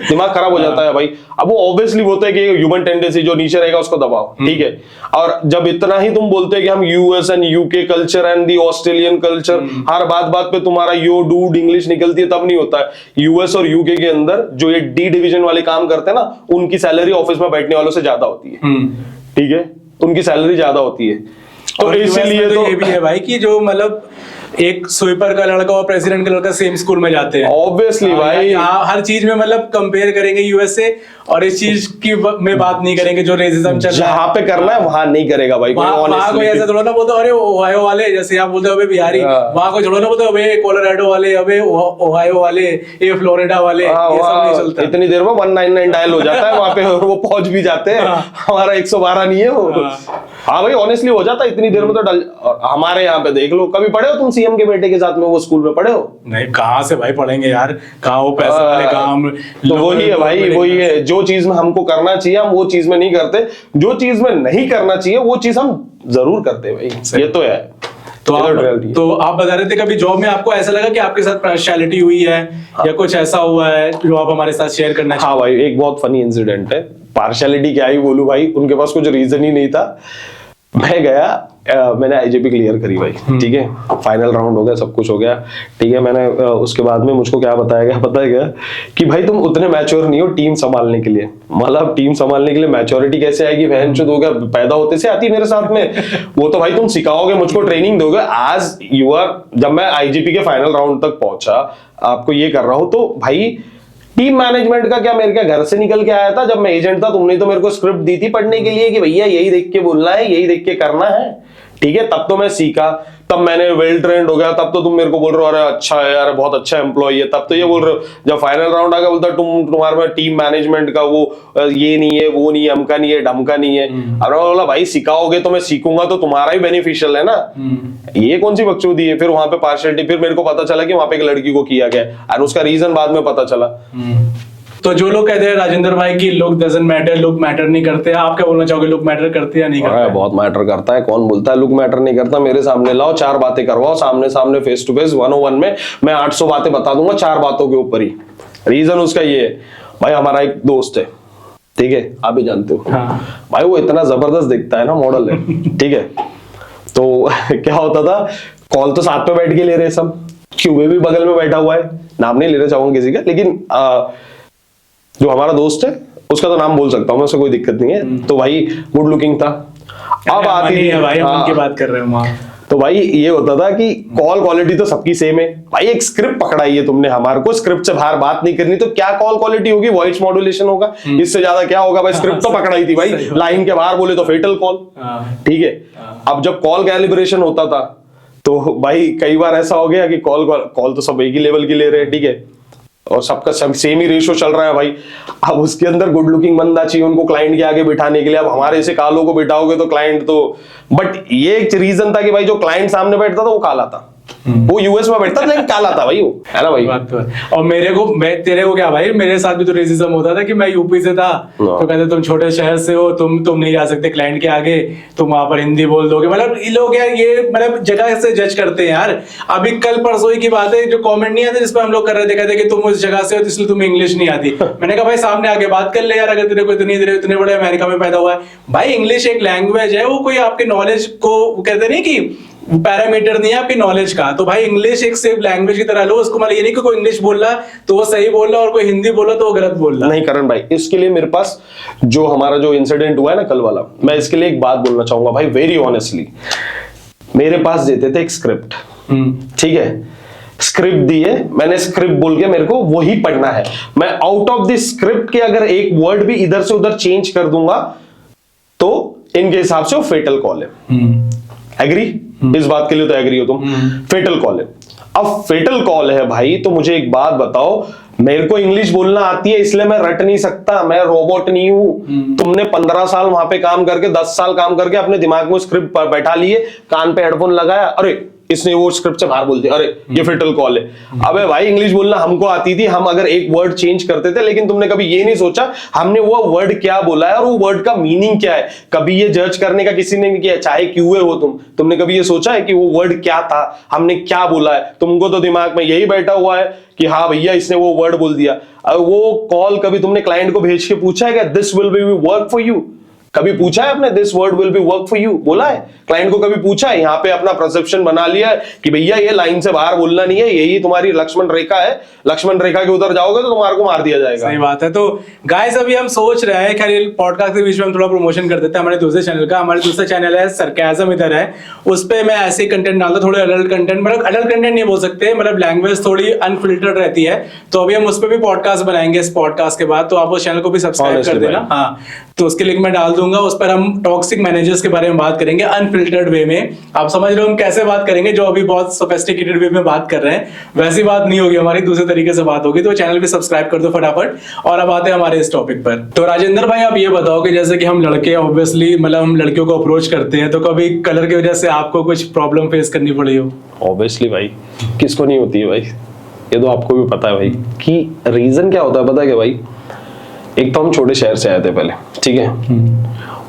दिमाग खराब हो जाता है भाई। अब वो ऑब्वियसली बोलते हैं कि ह्यूमन टेंडेंसी जो नीचे रहेगा उसको दबाओ, ठीक है। और जब इतना ही तुम बोलते हैं कि हम US and UK culture and the Australian culture, हर बात पे तुम्हारा यो डूड इंग्लिश निकलती है, तब नहीं होता है। यूएस और यूके के अंदर जो ये डी डिवीजन वाले काम करते हैं ना, उनकी सैलरी ऑफिस में बैठने वालों से ज्यादा होती है, ठीक है, उनकी सैलरी ज्यादा होती है। तो इसीलिए तो ये भी है भाई कि जो मतलब एक स्वीपर का लड़का और प्रेसिडेंट का लड़का सेम स्कूल में जाते हैं, ऑब्वियसली भाई हर चीज में मतलब कंपेयर करेंगे यूएस से, और इस चीज की में बात नहीं करेंगे जो रेसिज्म चल रहा है। जहां पे करना है वहां नहीं करेगा भाई। वहां कोई ऐसा थोड़ा ना बोलता अरे ओहायो वाले, जैसे आप बोलते हो अबे बिहारी, वहां कोई थोड़ा ना बोलता अबे कोलोराडो वाले, अबे ओहायो वाले, ये फ्लोरिडा वाले, ये सब नहीं चलता। इतनी देर में 199 डायल हो जाता है वहां पे, और वो पहुंच भी जाते हैं। हमारा 112 नहीं है वो। हाँ भाई ऑनेस्टली हो जाता है इतनी देर में तो डल। और हमारे यहाँ पे देख लो, कभी पढ़े हो तुम सीएम के बेटे के साथ में वो स्कूल में पढ़े हो? नहीं, कहाँ से भाई पढ़ेंगे यार, कहाँ वो पैसे वाले काम। तो वही है भाई, वही है, जो चीज में हमको करना चाहिए हम वो चीज में नहीं करते, जो चीज में नहीं करना चाहिए वो चीज हम जरूर करते हैं भाई, ये तो है। तो आप बता रहे थे कभी जॉब में आपको ऐसा लगा कि आपके साथ पार्शियलिटी हुई है, या कुछ ऐसा हुआ है जो आप हमारे साथ शेयर करना चाहिए? हाँ भाई, एक बहुत फनी इंसिडेंट है। पार्शियलिटी क्या ही बोलूं भाई, उनके पास कुछ रीजन ही नहीं था। मैं गया, मैंने आईजीपी क्लियर करी भाई, ठीक है, फाइनल राउंड हो गया, सब कुछ हो गया, ठीक है। मैंने उसके बाद में मुझको क्या बताया गया पता है क्या, कि भाई तुम उतने मैच्योर नहीं हो टीम संभालने के लिए। मतलब टीम संभालने के लिए मैच्योरिटी कैसे आएगी, बहन चोद हो गया, पैदा होते से आती मेरे साथ में। वो तो भाई तुम सिखाओगे, मुझको ट्रेनिंग दोगे। आज यू आर, जब मैं आईजीपी के फाइनल राउंड तक पहुंचा, आपको ये कर रहा हूं, तो भाई टीम मैनेजमेंट का क्या मेरे क्या घर से निकल के आया था। जब मैं एजेंट था तुमने तो मेरे को स्क्रिप्ट दी थी पढ़ने के लिए कि भैया यही देख के बोलना है, यही देख के करना है, ठीक है। तब तो मैं सीखा, तब मैंने वेल ट्रेंड हो गया, तब तो तुम मेरे को बोल रहे हो अरे अच्छा है यार, बहुत अच्छा एम्प्लॉय है, तब तो ये बोल रहे हो। जब फाइनल राउंड आ गया बोलता तुम्हारे में टीम मैनेजमेंट का वो ये नहीं है, वो नहीं है, अमका नहीं है, ढमका नहीं है। अब मैं बोला भाई सिखाओगे तो मैं सीखूंगा, तो तुम्हारा ही बेनिफिशियल है ना। ये कौन सी बकचोदी है। फिर वहां पे पार्शियलिटी, फिर मेरे को पता चला कि वहां पे एक लड़की को किया गया और उसका रीजन बाद में पता चला। तो जो लोग कहते हैं राजेंद्र भाई की look doesn't matter, look matter नहीं करते, आप क्या बोलना चाहोगे, लुक मैटर करते या नहीं करते? बहुत मैटर करता है। कौन बोलता है लुक मैटर नहीं करता? मेरे सामने लाओ, 4 बातें करवाओ, सामने सामने फेस टू फेस 101 में मैं 800 बातें बता दूंगा 4 बातों के ऊपर ही। रीजन उसका ये है भाई, हमारा एक दोस्त है, ठीक है, आप भी जानते हो। हाँ। भाई वो इतना जबरदस्त दिखता है ना, मॉडल है, ठीक है। तो क्या होता था, कॉल तो साथ में बैठ के ले रहे सब, क्यूबे भी बगल में बैठा हुआ है, नाम नहीं लेना चाहूंगा किसी का, लेकिन जो हमारा दोस्त है उसका तो नाम बोल सकता हूँ मैं, उससे कोई दिक्कत नहीं है। तो भाई गुड लुकिंग था। अब आती है भाई, हम हाँ, उनकी बात कर रहे हैं वहां। तो भाई ये होता था कि कॉल क्वालिटी तो सबकी सेम है भाई। एक स्क्रिप्ट पकड़ाई है तुमने, हमारे को स्क्रिप्ट से बाहर बात नहीं करनी, तो क्या कॉल क्वालिटी होगी, वॉइस मॉड्यूलेशन होगा, इससे ज्यादा क्या होगा भाई। स्क्रिप्ट तो पकड़ाई थी भाई, लाइन के बाहर बोले तो फेटल कॉल, ठीक है। अब जब कॉल कैलिब्रेशन होता था तो भाई कई बार ऐसा हो गया कि कॉल तो सब एक ही लेवल की ले रहे हैं, ठीक है, और सबका सेम ही रेशियो चल रहा है भाई। अब उसके अंदर गुड लुकिंग बंदा चाहिए उनको क्लाइंट के आगे बिठाने के लिए। अब हमारे ऐसे कालों को बिठाओगे तो क्लाइंट तो, बट ये एक रीजन था कि भाई जो क्लाइंट सामने बैठता था वो काला था, वो यूएस में बैठता था लेकिन काला था भाई, वो है ना भाई। बात तो है। और मैं तेरे को क्या भाई, मेरे साथ भी तो रेसिज्म होता था कि मैं यूपी से था, तो कहते तुम छोटे शहर से हो, तुम नहीं जा सकते क्लाइंट के आगे, तुम वहां पर हिंदी बोल दोगे। मतलब ये लोग यार, ये मतलब जगह से जज करते हैं यार। अभी कल परसों की बात है, जो कमेंट नहीं आते जिसपे हम लोग कर रहे थे, कहते कि तुम उस जगह से हो इसलिए तुम्हें इंग्लिश नहीं आती। मैंने कहा भाई सामने आके बात कर ले यार, अगर तेरे को इतने बड़े अमेरिका में पैदा हुआ है भाई। इंग्लिश एक लैंग्वेज है, वो कोई आपके नॉलेज को कहते नहीं कि पैरामीटर नहीं है आपकी नॉलेज का। तो भाई इंग्लिश एक सिर्फ लैंग्वेज की तरह लो उसको, मतलब ये नहीं कि कोई इंग्लिश बोल रहा तो वो सही बोल रहा और कोई हिंदी बोला तो वो गलत बोल रहा। नहीं करण भाई, इसके लिए मेरे पास जो हमारा जो इंसिडेंट हुआ है ना कल वाला, मैं इसके लिए एक बात बोलना चाहूंगा भाई, वेरी ऑनेस्टली। मेरे पास देते थे एक स्क्रिप्ट, ठीक है, स्क्रिप्ट दी है, मैंने स्क्रिप्ट बोल के मेरे को वही पढ़ना है। मैं आउट ऑफ द स्क्रिप्ट के अगर एक वर्ड भी इधर से उधर चेंज कर दूंगा तो इनके हिसाब से वो फेटल कॉल है। एग्री? इस बात के लिए तो एग्री हो तुम? फेटल कॉल है। अब फेटल कॉल है भाई, तो मुझे एक बात बताओ, मेरे को इंग्लिश बोलना आती है इसलिए मैं रट नहीं सकता, मैं रोबोट नहीं हूं। तुमने 15 साल वहां पे काम करके 10 साल काम करके अपने दिमाग में स्क्रिप्ट बैठा लिए, कान पे हेडफोन लगाया, अरे इसने वो स्क्रिप्ट से बाहर बोल दिया, अरे ये फिटल कॉल है। अबे भाई इंग्लिश बोलना हमको आती थी, हम अगर एक वर्ड चेंज करते थे, लेकिन तुमने कभी ये नहीं सोचा हमने वो वर्ड क्या बोला है और वो वर्ड का मीनिंग क्या है। कभी ये जज करने का किसी ने नहीं किया, चाहे क्यूए हो तुमने कभी ये सोचा है कि वो वर्ड क्या था, हमने क्या बोला है। तुमको तो दिमाग में यही बैठा हुआ है कि हाँ भैया इसने वो वर्ड बोल दिया। वो कॉल कभी तुमने क्लाइंट को भेज के पूछा है क्या this will be work for you? कभी पूछा है आपने this word will be work for you? बोला है क्लाइंट को? कभी पूछा है? यहाँ पे अपना परसेप्शन बना लिया है कि भैया ये लाइन से बाहर बोलना नहीं है, यही तुम्हारी लक्ष्मण रेखा है, लक्ष्मण रेखा के उधर जाओगे तो तुम्हारे को मार दिया जाएगा। सही बात है। तो गाइस अभी हम सोच रहे हैं, खैर पॉडकास्ट के बीच में हम थोड़ा प्रमोशन कर देते हैं हमारे दूसरे चैनल का। हमारे दूसरा चैनल है सरकाज़म इधर है, उस पे मैं ऐसे कंटेंट डालता, थोड़े अडल्ट कंटेंट, मतलब अडल्ट कंटेंट नहीं बोल सकते, मतलब लैंग्वेज थोड़ी अनफिल्टर्ड रहती है। तो अभी हम उस पे भी पॉडकास्ट बनाएंगे इस पॉडकास्ट के बाद, तो आप उस चैनल को भी सब्सक्राइब कर देना। हाँ, तो उसके लिंक मैं डाल दूंगा। उस पर हम टॉक्सिक मैनेजर्स के बारे में बात करेंगे अनफिल्टर्ड वे में। आप समझ रहे हो हम कैसे बात करेंगे, जो अभी बहुत सोफिस्टिकेटेड वे में बात कर रहे हैं वैसी बात नहीं होगी हमारी, दूसरे तरीके से बात होगी। तो चैनल भी सब्सक्राइब कर दो फटाफट। और अब आते हैं हमारे इस टॉपिक पर। तो राजेंद्र भाई आप ये बताओ कि जैसे कि हम लड़के ऑब्वियसली मतलब हम लड़कियों को अप्रोच करते हैं, तो कभी कलर की वजह से आपको कुछ प्रॉब्लम फेस करनी पड़ी हो? ऑब्वियसली भाई, किसको नहीं होती है भाई, ये तो आपको भी पता है भाई कि रीजन क्या होता है। पता है क्या भाई, एक तो हम छोटे शहर से आए थे पहले, ठीक है,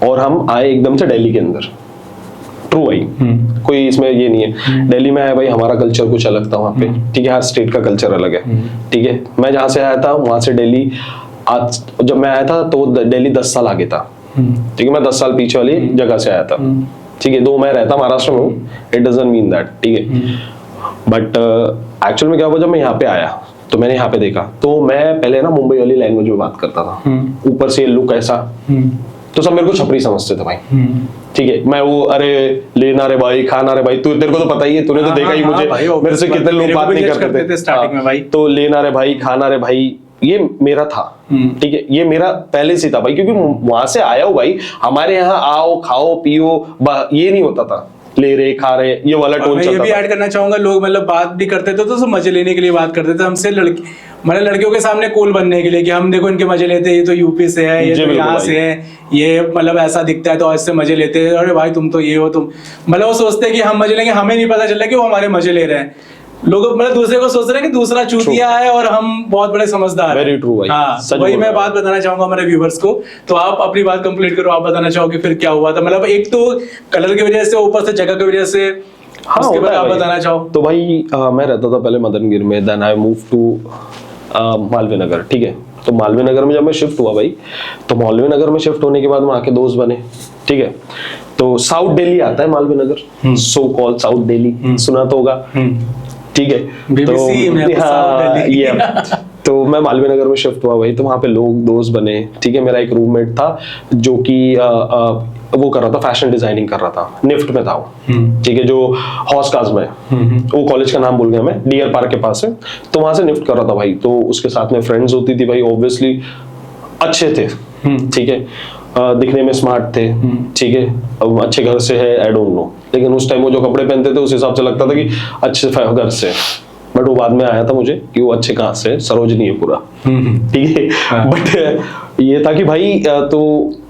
और हम आए एकदम से दिल्ली के अंदर। ट्रू भाई, कोई इसमें ये नहीं है। दिल्ली में आया भाई, हमारा कल्चर कुछ अलग था वहाँ पे, ठीक है, हर स्टेट का कल्चर अलग है, ठीक है। मैं जहाँ से आया था वहां से दिल्ली, आज जब मैं आया था तो दिल्ली 10 साल आगे था, ठीक है, मैं 10 साल पीछे वाली जगह से आया था, ठीक है। दो मैं रहता महाराष्ट्र में हूँ, इट डजंट मीन दैट, ठीक है। बट एक्चुअल में क्या हुआ, जब मैं यहाँ पे आया तो मैंने यहाँ पे देखा, तो मैं पहले ना मुंबई वाली लैंग्वेज में बात करता था, ऊपर से लुक ऐसा, तो सब मेरे को छपरी समझते थे भाई, ठीक है। मैं वो अरे लेना रे भाई, खाना रे भाई, तेरे को तो पता ही है, तूने तो देखा ही मुझे, मेरे से कितने लोग बात नहीं करते थे स्टार्टिंग में भाई। तो लेना रे भाई, खाना रे भाई, ये मेरा था, ठीक है, ये मेरा पहले से था भाई, क्योंकि वहां से आया हूँ भाई। हमारे यहाँ आओ खाओ पियो ये नहीं होता था, ले रहे खा रहे ये वाला टोन चलता था। ये भी ऐड करना चाहूंगा, लोग मतलब बात भी करते थे तो मजे लेने के लिए बात करते थे हमसे, लड़की मतलब लड़कियों के सामने कूल बनने के लिए कि हम देखो इनके मजे लेते हैं, ये तो यूपी से है, ये तो यहाँ से है, ये मतलब ऐसा दिखता है तो इससे मजे लेते हैं, अरे भाई तुम तो ये हो, तुम मतलब वो सोचते हैं कि हम मजे लेंगे, हमें नहीं पता चल रहा कि वो हमारे मजे ले रहे हैं। लोग मतलब दूसरे को सोच रहे हैं कि दूसरा चूतिया है और हम बहुत बड़े समझदार हैं। वेरी ट्रू भाई, हाँ, वही मैं बात बताना चाहूंगा हमारे व्यूवर्स को। तो आप अपनी बात कंप्लीट करो, आप बताना चाहो कि फिर क्या हुआ था, मतलब एक तो कलर की वजह से, ऊपर से जगह की वजह से, हाँ, उसके बाद आप बताना चाहो। तो भाई मैं रहता था पहले मदनगिर में, then I move to Malviya Nagar, ठीक है। तो मालवीय नगर में जब मैं शिफ्ट हुआ भाई, तो मालवीय नगर में शिफ्ट होने के बाद वहाँ के दोस्त बने, ठीक है। तो साउथ दिल्ली आता है Malviya Nagar, so called south Delhi, सुना तो होगा, ठीक है। तो हाँ ये तो मैं मालवीय नगर में शिफ्ट हुआ भाई, तो वहाँ पे लोग दोस्त बने, ठीक है। मेरा एक रूममेट था जो कि वो कर रहा था, फैशन डिजाइनिंग कर रहा था, निफ्ट में था वो, ठीक है, जो हॉस काज में, वो कॉलेज का नाम भूल गया मैं, डियर पार्क के पास है, तो वहां से निफ्ट कर रहा था भाई। तो उसके साथ में फ्रेंड्स होती थी भाई, ऑब्वियसली अच्छे थे, ठीक है, दिखने में स्मार्ट थे, ठीक है, अच्छे घर से है, आई डोंट नो, लेकिन उस टाइम वो जो कपड़े पहनते थे उस हिसाब से लगता था कि अच्छे घर से। बट वो बाद में आया था मुझे कि वो अच्छे कहाँ से, सरोजनी है पूरा, ठीक है। बट ये था कि भाई तो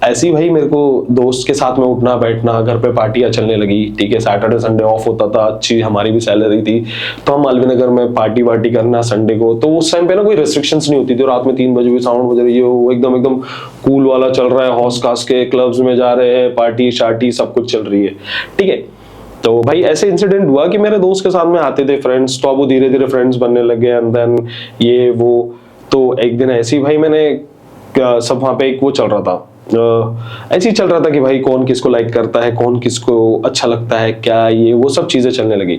ऐसी भाई मेरे को दोस्त के साथ में उठना बैठना, घर पे पार्टियां चलने लगी, ठीक है। सैटरडे संडे ऑफ होता था, अच्छी हमारी भी सैलरी थी, तो हम मालवीय नगर में पार्टी वार्टी करना संडे को। तो उस टाइम पे ना कोई रिस्ट्रिक्शंस नहीं होती थी, रात में 3 बजे भी साउंड बज रही है, वो एकदम एकदम कूल वाला चल रहा है, हॉस कास के क्लब्स में जा रहे हैं, पार्टी शार्टी सब कुछ चल रही है, ठीक है। तो भाई ऐसे इंसिडेंट हुआ कि मेरे दोस्त के साथ में आते थे फ्रेंड्स, तो अब वो धीरे धीरे फ्रेंड्स बनने लगे, एंड देन ये वो। तो एक दिन ऐसी भाई मैंने सब वहाँ पे एक वो चल रहा था, ऐसे ही चल रहा था कि भाई कौन किसको लाइक करता है, कौन किसको अच्छा लगता है, क्या ये वो सब चीजें चलने लगी।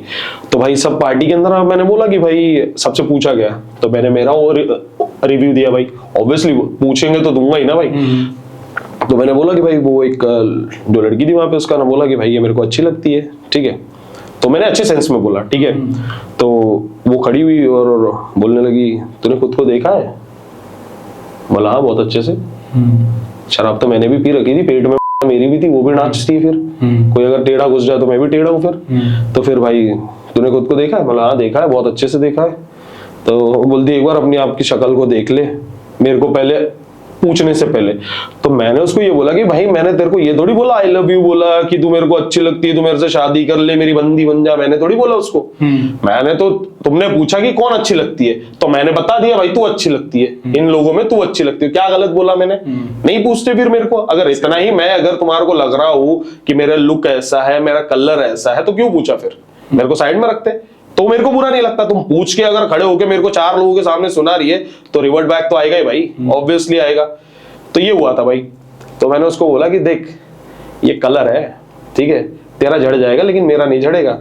तो भाई सब पार्टी के अंदर मैंने बोला कि भाई सबसे पूछा गया, तो मैंने मेरा और रिव्यू दिया भाई, ऑब्वियसली पूछेंगे तो दूंगा ही ना भाई। तो मैंने बोला कि भाई वो एक जो लड़की थी वहां पे, उसका ना बोला कि भाई ये मेरे को अच्छी लगती है, ठीक है। तो मैंने अच्छे सेंस में बोला, ठीक है। तो वो खड़ी हुई और बोलने लगी, तूने खुद को देखा है? बोला हाँ बहुत अच्छे से। शराब तो मैंने भी पी रखी थी, पेट में मेरी भी थी, वो भी नाचती है, फिर कोई अगर टेढ़ा घुस जाए तो मैं भी टेढ़ा हूँ फिर। तो फिर भाई तूने खुद को देखा है? बोला हाँ देखा है, बहुत अच्छे से देखा है। तो बोलती एक बार अपनी आपकी शक्ल को देख ले, मेरे को पहले पूछने से पहले। तो मैंने उसको ये बोला कि भाई मैंने तेरे को ये थोड़ी बोला आई लव यू बोला कि तू मेरे को अच्छी लगती है, तू मेरे से शादी कर ले, मेरी बंदी बन जा, मैंने थोड़ी बोला उसको। मैंने तो, तुमने पूछा कि कौन अच्छी लगती है तो मैंने बता दिया भाई तू अच्छी लगती है, इन लोगों में तू अच्छी लगती है। क्या गलत बोला मैंने? नहीं पूछते फिर मेरे को? अगर इतना ही मैं, अगर तुम्हारे को लग रहा हूं कि मेरा लुक ऐसा है, मेरा कलर ऐसा है, तो क्यों पूछा फिर? मेरे को साइड में रखते तो मेरे को बुरा नहीं लगता। तुम पूछ के अगर खड़े होके मेरे को 4 लोगों के सामने सुना रही है तो रिवर्ट बैक तो आएगा ही भाई, ऑब्वियसली आएगा। तो ये हुआ था भाई। तो मैंने उसको बोला कि देख ये कलर है, ठीक है, तेरा झड़ जाएगा लेकिन मेरा नहीं झड़ेगा।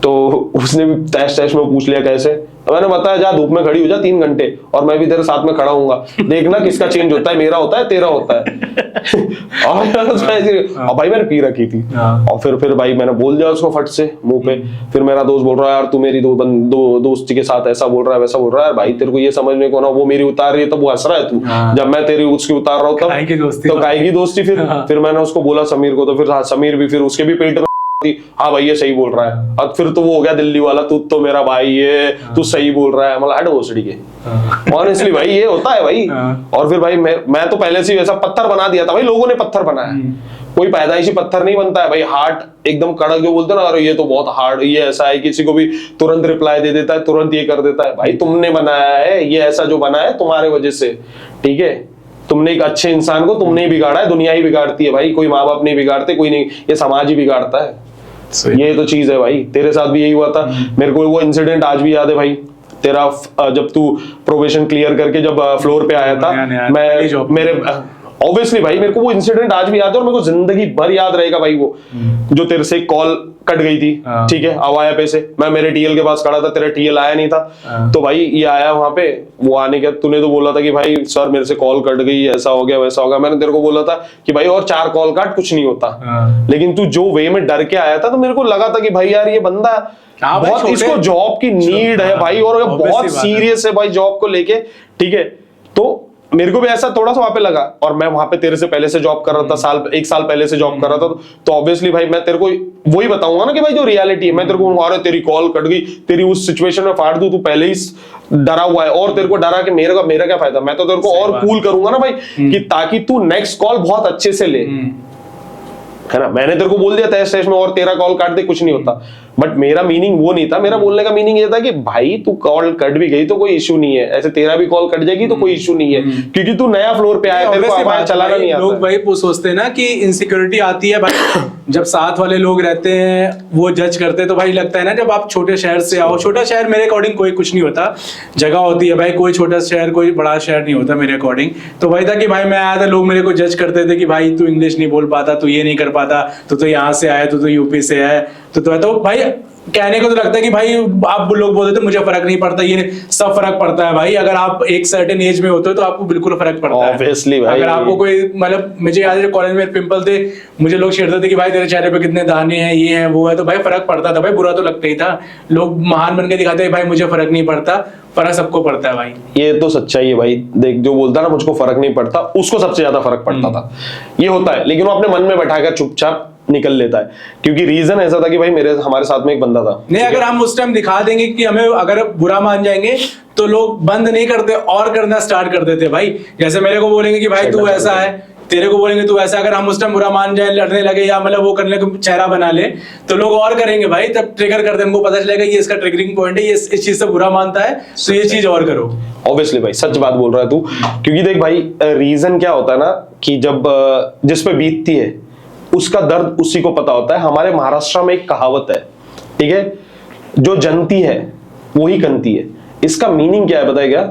तो उसने भी तैश तैश में पूछ लिया कैसे, तो मैंने बताया जा धूप में खड़ी हो जा 3 घंटे और मैं भी तेरे साथ में खड़ा हूंगा, देखना किसका चेंज होता है, मेरा होता है तेरा होता है। और भाई मैंने पी रखी थी और फिर भाई मैंने बोल दिया उसको फट से मुंह पे। फिर मेरा दोस्त बोल रहा है यार तू मेरी दोस्ती के साथ ऐसा बोल रहा है वैसा बोल रहा है। भाई तेरे को ये समझने को ना, वो मेरी उतार रही है तो वो हंस रहा है तू, जब मैं तेरी उसकी उतार रहा हूँ तब तो काहे की दोस्ती। फिर मैंने उसको बोला समीर को, तो फिर समीर भी, फिर उसके भी पेट में हाँ भाई ये सही बोल रहा है। अब फिर तो वो हो गया दिल्ली वाला, तू तो मेरा भाई है, तू सही बोल रहा है। मतलब हट भोसड़ी के, ऑनेस्टली भाई ये होता है भाई। और फिर भाई मैं तो पहले से वैसा पत्थर बना दिया था भाई, लोगों ने पत्थर बनाया। कोई पैदाइशी पत्थर नहीं बनता है भाई, हार्ट एकदम कड़क जो बोलते ना, अरे ये तो बहुत हार्ड, ये ऐसा है, किसी को भी तुरंत रिप्लाई दे देता है, तुरंत ये कर देता है। भाई तुमने बनाया है ये, ऐसा जो बना है तुम्हारे वजह से, ठीक है। तुमने एक अच्छे इंसान को तुमने ही बिगाड़ा है, दुनिया ही बिगाड़ती है भाई, कोई माँ बाप नहीं बिगाड़ते, कोई नहीं, ये समाज ही बिगाड़ता है। ये तो चीज है भाई, तेरे साथ भी यही हुआ था। मेरे को वो इंसिडेंट आज भी याद है भाई, तेरा जब तू प्रोबेशन क्लियर करके जब फ्लोर पे आया था, मैं मेरे ऑब्वियसली भाई मेरे को वो इंसिडेंट आज भी याद है और मेरे को जिंदगी भर याद रहेगा भाई। वो जो तेरे से कॉल कट गई थी, ठीक है, अवाया पे से, मैं मेरे टीएल के पास खड़ा था, तेरा टीएल आया नहीं था, तो भाई ये आया वहां पे, वो आने के तूने तो बोला था कि भाई सर मेरे से कॉल कट गई, ऐसा हो गया वैसा हो गया। मैंने तेरे को बोला था कि भाई और 4 कॉल काट, कुछ नहीं होता। लेकिन तू जो वे में डर के आया था, तो मेरे को लगा था कि भाई यार ये बंदा बहुत, इसको जॉब की नीड है भाई, और बहुत सीरियस है भाई जॉब को लेके, ठीक है। तो मेरे को भी ऐसा थोड़ा सा वहां पे लगा, और मैं वहां पे तेरे से पहले से जॉब कर रहा था, 1 साल पहले से जॉब कर रहा था, तो ऑब्वियसली भाई मैं तेरे को वही बताऊंगा ना कि भाई जो रियलिटी है, मैं तेरे को अरे तेरी कॉल कट गई, तेरी उस सिचुएशन में फाड़ दूं, तू पहले ही डरा हुआ है, और तेरे को डरा कि मेरा क्या फायदा। मैं तो तेरे को और कूल करूंगा ना भाई, कि ताकि तू नेक्स्ट कॉल बहुत अच्छे से ले, है ना। मैंने तेरे को बोल दिया था स्टेज में और तेरा कॉल काट दे, कुछ नहीं होता। बट मेरा मीनिंग वो नहीं था, मेरा बोलने का मीनिंग ये था कि भाई तू कॉल कट भी गई तो कोई इशू नहीं है, ऐसे तेरा भी कॉल कट जाएगी तो कोई इशू नहीं है, क्योंकि तू नया फ्लोर पे आया, तेरे को आवाज चलाना नहीं आता। लोग भाई सोचते हैं ना कि इनसिक्योरिटी आती है भाई जब साथ वाले लोग रहते हैं, वो जज करते हैं, तो भाई लगता है ना जब आप छोटे शहर से आओ, छोटा शहर मेरे अकॉर्डिंग कोई कुछ नहीं होता, जगह होती है भाई, कोई छोटा शहर कोई बड़ा शहर नहीं होता मेरे अकॉर्डिंग। तो वही था कि भाई मैं आया था, लोग मेरे को जज करते थे कि भाई तू इंग्लिश नहीं बोल पाता, तू ये नहीं कर पाता, तो यहाँ से आया, तो यूपी से है, तो भाई कहने को तो लगता है कि भाई आप लोग बोलते थे मुझे फर्क नहीं पड़ता, ये सब फर्क पड़ता है भाई। अगर आप एक सर्टेन एज में होते हो तो आपको बिल्कुल फर्क पड़ता है। Obviously भाई। अगर आपको कोई, मतलब मुझे याद है कॉलेज में पिंपल थे, मुझे लोग छेड़ते थे कि भाई तेरे चेहरे पे कितने दाने हैं, ये है वो है, तो भाई फर्क पड़ता था भाई, बुरा तो लगता ही था। लोग महान बन के दिखाते भाई मुझे फर्क नहीं पड़ता, फर्क सबको पड़ता है भाई। ये तो सच्चाई है भाई। देख जो बोलता ना मुझको फर्क नहीं पड़ता, उसको सबसे ज्यादा फर्क पड़ता था, ये होता है। लेकिन वो अपने मन में बैठाकर चुपचाप निकल लेता है, क्योंकि रीजन ऐसा था कि भाई हमारे साथ में एक बंदा था। नहीं, अगर हम उस टाइम दिखा देंगे कि हमें अगर बुरा मान जाएंगे तो लोग बंद नहीं करते और करना स्टार्ट कर देते भाई। जैसे मेरे को बोलेंगे कि भाई तू ऐसा है, तेरे को बोलेंगे तू ऐसा, अगर हम उस टाइम बुरा मान जाए, लड़ने लगे या मतलब वो करने का चेहरा बना ले, तो लोग और करेंगे भाई, तब ट्रिगर करते हैं, उनको पता चलेगा ये इसका ट्रिगरिंग पॉइंट है, ये इस चीज से बुरा मानता है, तो ये चीज और करो। ऑब्वियसली भाई सच बात बोल रहा है तू, क्योंकि देख भाई रीजन क्या होता है ना, कि जब जिस पे बीतती है उसका दर्द उसी को पता होता है। हमारे महाराष्ट्र में एक कहावत है, ठीक है, जो जनती है वो ही कनती है। इसका मीनिंग क्या है पता है क्या?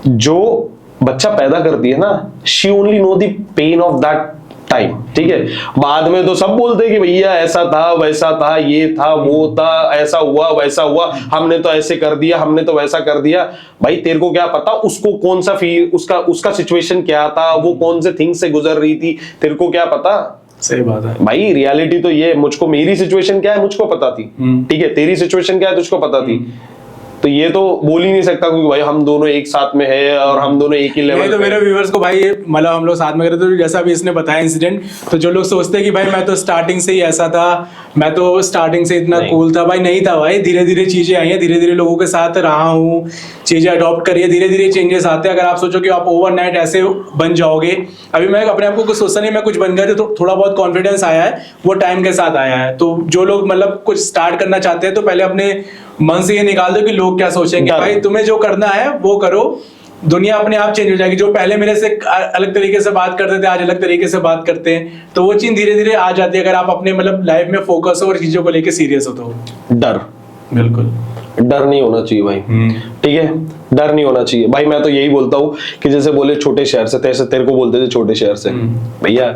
जो बच्चा पैदा करती है ना, she only know the pain of that time, ठीक है। बाद में तो सब बोलते हैं कि भैया ऐसा था वैसा था, ये था वो था, ऐसा हुआ वैसा हुआ, हमने तो ऐसे कर दिया, हमने तो वैसा कर दिया। भाई तेरे को क्या पता उसको कौन सा फील, उसका सिचुएशन क्या था, वो कौन से थिंग से गुजर रही थी, तेरे को क्या पता। सही बात है भाई, रियलिटी तो ये, मुझको मेरी सिचुएशन क्या है मुझको पता थी, ठीक है, तेरी सिचुएशन क्या है तुझको पता थी। तो ये तो बोल ही नहीं सकता क्योंकि भाई हम दोनों एक साथ में है और हम दोनों एक ही लेवल। तो मेरे व्यूअर्स को भाई मतलब हम लोग साथ में करते, तो जैसा भी इसने बताया इंसिडेंट, तो जो लोग सोचते हैं कि भाई मैं तो स्टार्टिंग से ही ऐसा था, मैं तो स्टार्टिंग से इतना कूल था, भाई नहीं था भाई। धीरे धीरे चीजें आई हैं, धीरे धीरे लोगों के साथ रहा हूँ, चीजें अडॉप्ट करिए, धीरे धीरे चेंजेस आते हैं। अगर आप सोचो कि आप ओवरनाइट ऐसे बन जाओगे, अभी मैं अपने आप को कुछ सोचता नहीं, मैं कुछ बन गया तो थोड़ा बहुत कॉन्फिडेंस आया है, वो टाइम के साथ आया है। तो जो लोग मतलब कुछ स्टार्ट करना चाहते हैं तो पहले अपने मन से ये निकाल दो कि लोग क्या सोचेंगे। भाई तुम्हें जो करना है वो करो, दुनिया अपने आप चेंज हो जाएगी। जो पहले मेरे से अलग तरीके से बात करते थे, आज अलग तरीके से बात करते हैं, तो वो चीज धीरे धीरे आ जाती है अगर आप अपने मतलब लाइफ में फोकस हो और चीजों को लेके सीरियस हो तो। डर, बिल्कुल डर नहीं होना चाहिए भाई, ठीक है, डर नहीं होना चाहिए भाई। मैं तो यही बोलता हूँ कि जैसे बोले छोटे शहर से, तैसे तेरे को बोलते थे छोटे शहर से, भैया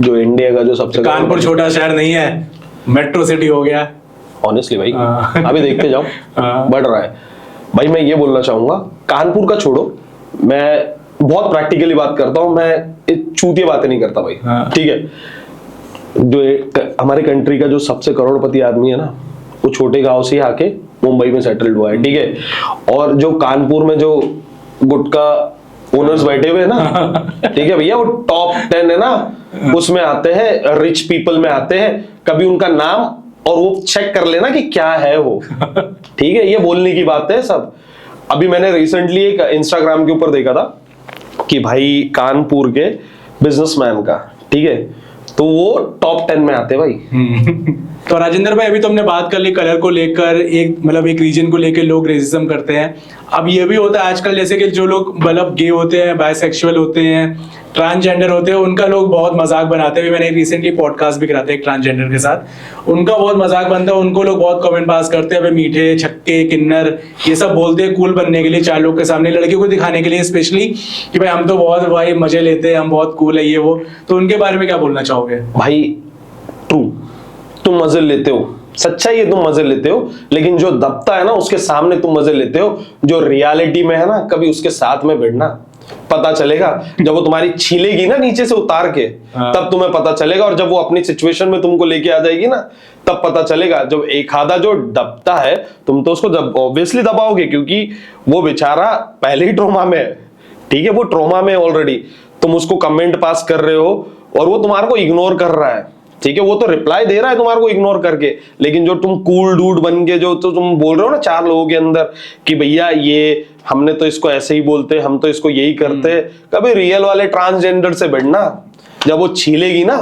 जो इंडिया का जो सबसे कानपुर छोटा शहर नहीं है, मेट्रो सिटी हो गया ऑनेस्टली भाई। अभी देखते जाओ बढ़ रहा है भाई। मैं ये बोलना चाहूंगा, कानपुर का छोड़ो, मैं बहुत प्रैक्टिकली बात करता हूँ, मैं चूतिया बातें नहीं करता भाई, ठीक है। जो हमारे कंट्री का जो सबसे करोड़पति आदमी है ना, वो छोटे गांव से आके मुंबई में सेटल्ड हुआ है, ठीक है। और जो कानपुर में जो गुटका ओनर्स बैठे हुए हैं ना, ठीक है भैया, वो टॉप 10 है ना, उसमें आते हैं, रिच पीपल में आते हैं। कभी उनका नाम और वो चेक कर लेना कि क्या है वो, ठीक है। ये बोलने की बात है सब। अभी मैंने रिसेंटली एक इंस्टाग्राम के ऊपर देखा था कि भाई कानपुर के बिजनेसमैन का, ठीक है, तो वो टॉप 10 में आते भाई। तो राजेंद्र भाई, अभी तो हमने बात कर ली कलर को लेकर, एक मतलब एक रीजन को लेकर लोग रेसिज्म करते हैं। अब ये भी होता है आजकल, जैसे कि जो लोग मतलब गे होते हैं, बायसेक्सुअल होते हैं, ट्रांसजेंडर होते हैं, उनका लोग बहुत मजाक बनाते हैं। मैंने रिसेंटली पॉडकास्ट भी करा था एक ट्रांसजेंडर के साथ, उनका बहुत मजाक बनता है। उनको लोग बहुत कमेंट पास करते हैं, अबे मीठे, छक्के, किन्नर, ये सब बोलते हैं कूल बनने के लिए, चार लोग के सामने, लड़कियों को दिखाने के लिए स्पेशली, कि भाई हम तो बहुत भाई मजे लेते हैं, हम बहुत कूल है, ये वो। तो उनके बारे में क्या बोलना चाहोगे? भाई ट्रू, तुम मजे लेते हो, सच्चाई है, तुम मजे लेते हो, लेकिन जो दबता है ना उसके सामने तुम मजे लेते हो। जो रियलिटी में है ना, कभी उसके साथ में बैठना, पता चलेगा। जब वो तुम्हारी छीलेगी ना नीचे से उतार के, तब तुम्हें पता चलेगा। और जब वो अपनी सिचुएशन में तुमको लेके आ जाएगी ना, तब पता चलेगा। जब एक आधा जो दबता है, तुम तो उसको ऑब्वियसली दबाओगे, क्योंकि वो बेचारा पहले ही ट्रोमा में है, ठीक है, वो ट्रोमा में ऑलरेडी। तुम उसको कमेंट पास कर रहे हो और वो तुम्हारे को इग्नोर कर रहा है, ठीक है, वो तो रिप्लाई दे रहा है तुम्हारे को इग्नोर करके। लेकिन जो तुम कूल डूड बन के जो तो तुम बोल रहे हो ना चार लोगों के अंदर कि भैया ये हमने तो इसको ऐसे ही बोलते, हम तो इसको यही करते, कभी रियल वाले ट्रांसजेंडर से बैठना। जब वो छीलेगी ना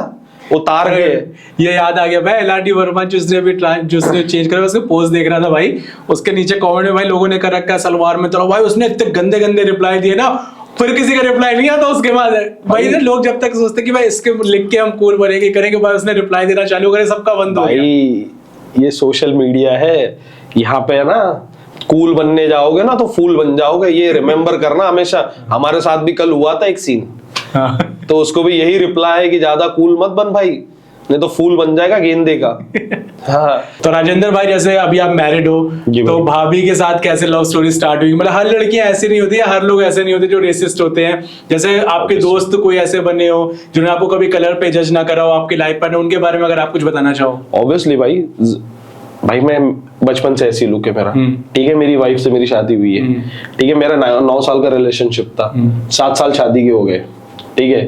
उतार के, ये याद आ गया भाई, एलआरडी वर्मा जिसने चेंज करा, उसके पोस्ट देख रहा था भाई, उसके नीचे कमेंट में भाई लोगों ने कर रखा है सलवार में तो भाई उसने इतने गंदे गंदे रिप्लाई दिए ना, फिर किसी का रिप्लाई नहीं आता उसके बाद। भाई ना लोग जब तक सोचते कि भाई इसके लिख के हम कूल बनेंगे करेंगे, भाई उसने रिप्लाई देना चालू करे, सबका बंद हो गया। भाई ये सोशल मीडिया है, यहाँ पे है ना, कूल बनने जाओगे ना तो फूल बन जाओगे, ये रिमेम्बर करना हमेशा। हमारे साथ भी कल हुआ था एक सीन, तो उसको भी यही रिप्लाई है कि ज्यादा कूल मत बन भाई, नहीं तो फूल बन जाएगा गेंदे का। हाँ। तो राजेंद्र भाई, जैसे अभी आप मैरिड हो, तो भाभी के साथ कैसे लव स्टोरी स्टार्ट हुई? मतलब हर लड़कियां ऐसी नहीं होती है, हर लोग ऐसे नहीं होते जो रेसिस्ट होते हैं। जैसे आपके दोस्त कोई ऐसे बने हो जिन्होंने आपको कभी कलर पे जज ना करा हो, आपकी लाइफ पार्टनर, उनके बारे में अगर आप कुछ बताना चाहो। ऑब्वियसली भाई मैं बचपन से ऐसी लुक है मेरा, ठीक है, मेरी वाइफ से मेरी शादी हुई है, ठीक है, मेरा 9 साल का रिलेशनशिप था, 7 साल शादी के हो गए, ठीक है।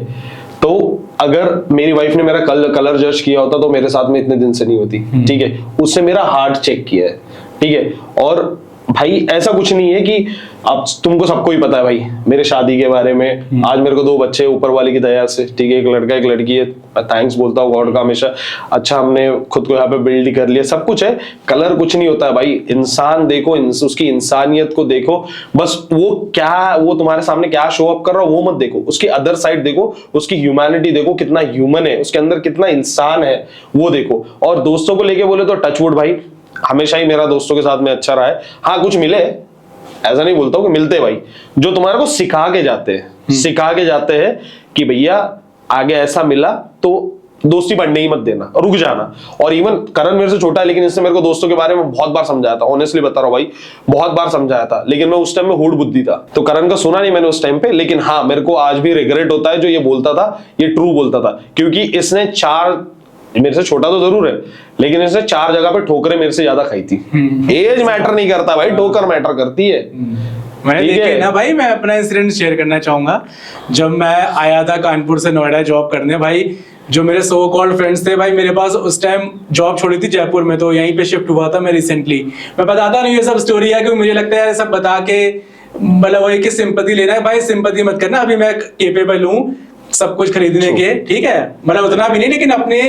तो अगर मेरी वाइफ ने मेरा कलर जज किया होता तो मेरे साथ में इतने दिन से नहीं होती, ठीक है। उससे मेरा हार्ट चेक किया है, ठीक है। और भाई ऐसा कुछ नहीं है कि अब तुमको सबको ही पता है भाई मेरे शादी के बारे में। आज मेरे को 2 बच्चे ऊपर वाले की दया से, ठीक है, एक लड़का एक लड़की है। मैं थैंक्स बोलता हूँ गॉड का हमेशा। अच्छा, हमने खुद को यहाँ पे बिल्ड कर लिया, सब कुछ है। कलर कुछ नहीं होता है भाई, इंसान देखो, उसकी इंसानियत को देखो, बस वो तुम्हारे सामने क्या शो अप कर रहा है वो मत देखो, उसकी अदर साइड देखो, उसकी ह्यूमैनिटी देखो, कितना ह्यूमन है, उसके अंदर कितना इंसान है वो देखो। और दोस्तों को लेके बोले तो टचवुड भाई, हमेशा ही मेरा दोस्तों के साथ में अच्छा रहा है। हाँ, कुछ मिले, ऐसा नहीं बोलता हूँ कि मिलते भाई, जो तुम्हारे को सिखा के जाते हैं कि भैया आगे ऐसा मिला तो दोस्ती बढ़ने ही मत देना, रुक जाना। और इवन करण मेरे से छोटा है, लेकिन इसने मेरे को दोस्तों के बारे में बहुत बार समझाया था, ऑनेस्टली बता रहा हूँ भाई, बहुत बार समझाया था। लेकिन मैं उस टाइम में हुड बुद्धि था, तो करण का सुना नहीं मैंने उस टाइम पे। लेकिन हाँ, मेरे को आज भी रिग्रेट होता है, जो ये बोलता था ये ट्रू बोलता था, क्योंकि इसने मेरे से छोटा तो जरूर है, लेकिन इसने 4 जगह पे ठोकरें मेरे से ज्यादा खाई थी। एज मैटर नहीं करता भाई, ठोकर मैटर करती है। मैंने देखे ना भाई, मैं अपना इंसिडेंट शेयर करना चाहूंगा। जब मैं आया था कानपुर से नोएडा जॉब करने, भाई जो मेरे सो कॉल्ड फ्रेंड्स थे भाई, मेरे पास उस टाइम जॉब छोड़ी थी जयपुर में, तो यहीं पे शिफ्ट हुआ था मैं रिसेंटली। मैं बताता नहीं ये सब स्टोरी है, क्योंकि मुझे लगता है ये सब बता के मतलब वही कि सिंपैथी लेना है भाई, सिंपैथी मत करना, अभी मैं केपेबल हूँ सब कुछ खरीदने के, ठीक है, मतलब उतना भी नहीं, लेकिन अपने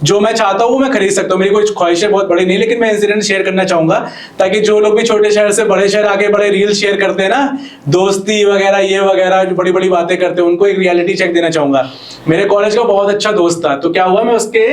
जो मैं चाहता हूँ वो मैं खरीद सकता हूँ, मेरी कोई ख्वाहिशें बहुत बड़ी नहीं, लेकिन मैं इंसिडेंट शेयर करना चाहूंगा ताकि जो लोग भी छोटे शहर से बड़े शहर आके बड़े रील शेयर करते हैं ना, दोस्ती वगैरह ये वगैरह जो बड़ी बड़ी बातें करते हैं, उनको एक रियलिटी चेक देना चाहूंगा। मेरे कॉलेज का बहुत अच्छा दोस्त था, तो क्या हुआ, मैं उसके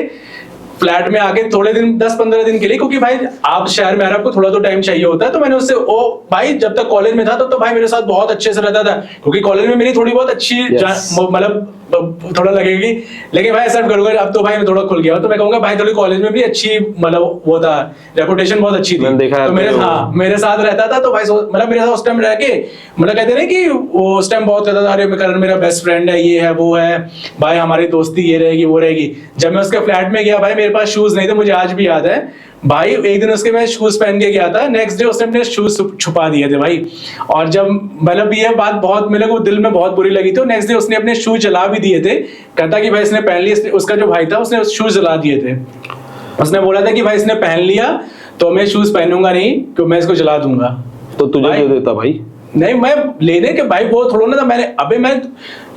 फ्लैट में आके थोड़े दिन 10-15 दिन के लिए, क्योंकि भाई आप शहर में आ रहे आपको थोड़ा तो टाइम चाहिए होता है, तो मैंने उससे ओ भाई जब तक कॉलेज में था तो भाई मेरे साथ बहुत अच्छे से रहता था, क्योंकि कॉलेज में मेरी थोड़ी बहुत अच्छी मतलब थोड़ा लगेगी, लेकिन भाई एक्सेप्ट करूंगा अब तो भाई मैं थोड़ा खुल गया तो मैं कहूंगा भाई थोड़ी कॉलेज में भी अच्छी मतलब वो था, रेपुटेशन बहुत अच्छी थी, तो मेरे साथ रहता था, तो भाई मतलब मेरे साथ उस टाइम रह के मतलब कहते ना कि वो उस टाइम बहुत कहता था अरे करण मेरा बेस्ट फ्रेंड है, ये है वो है भाई, हमारी दोस्ती ये रहेगी वो रहेगी। जब मैं उसके फ्लैट में गया भाई मेरे पास शूज नहीं थे, मुझे आज भी याद है भाई, एक दिन उसके मैं शूज पहन के गया था, नेक्स्ट डे उसने अपने शूज छुपा दिए थे भाई, और जब मतलब ये बात बहुत मेरे को दिल में बहुत बुरी लगी थी, नेक्स्ट डे उसने अपने शूज जला भी दिए थे, कहता कि भाई इसने पहन लिए, उसका जो भाई था उसने शूज जला दिए थे, उसने बोला था कि भाई इसने पहन लिया तो मैं शूज पहनूंगा नहीं क्योंकि मैं इसको जला दूंगा। तो तुझे दे देता भाई? नहीं मैं लेने के भाई वो थोड़ा ना था, मैंने अबे मैं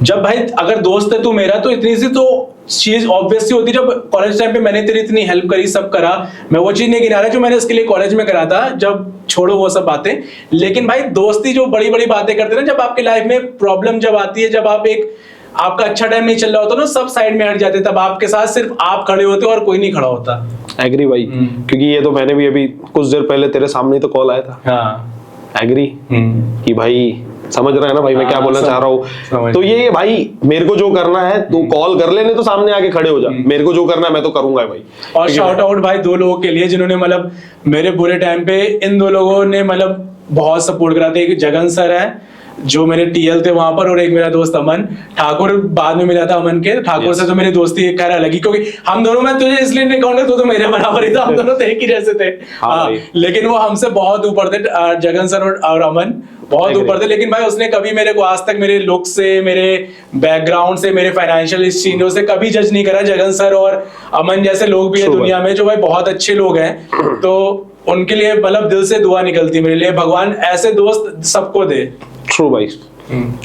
जब भाई अगर दोस्त है तू मेरा तो इतनी सी तो चीज ऑब्वियस होती, जब कॉलेज टाइम पे मैंने तेरी इतनी हेल्प करी सब करा, मैं वो चीज नहीं गिना रहा जो मैंने इसके लिए कॉलेज में करा था, जब छोड़ो वो सब बातें, लेकिन भाई दोस्ती जो बड़ी बड़ी बातें करते हैं ना, जब आपकी लाइफ में प्रॉब्लम जब आती है, जब आप एक आपका अच्छा टाइम नहीं चल रहा होता ना, सब साइड में हट जाते, तब आपके साथ सिर्फ आप खड़े होते और कोई नहीं खड़ा होता। एग्री भाई, क्योंकि ये तो मैंने भी अभी कुछ देर पहले तेरे सामने तो कॉल आया था। हाँ एग्री कि भाई समझ रहा है ना भाई मैं क्या बोलना चाह रहा हूँ। तो ये भाई मेरे को जो करना है तू कॉल कर लेने, तो सामने आके खड़े हो जा, मेरे को जो करना है मैं तो करूंगा भाई। और शाउट आउट भाई 2 लोगों के लिए जिन्होंने मतलब मेरे बुरे टाइम पे इन 2 लोगों ने मतलब बहुत सपोर्ट करा था। एक जगन सर है जो मेरे टीएल थे वहां पर, और एक मेरा दोस्त अमन ठाकुर, बाद में मिला था अमन के, ठाकुर से तो मेरी दोस्ती खैर अलग ही, क्योंकि हम दोनों, मैं तुझे इसलिए नहीं कहूंगा तो मेरे बराबर ही था, हम दोनों तो एक ही जैसे थे। हाँ, लेकिन वो हमसे बहुत ऊपर थे, जगन सर और अमन बहुत ऊपर थे, लेकिन भाई उसने कभी मेरे को आज तक मेरे लुक से, मेरे बैकग्राउंड से, मेरे फाइनेंशियल चीजों से कभी जज नहीं करा। जगन सर और अमन जैसे लोग भी है दुनिया में जो भाई बहुत अच्छे लोग हैं, तो उनके लिए मतलब दिल से दुआ निकलती मेरे लिए, भगवान ऐसे दोस्त सबको दे। ट्रू भाई,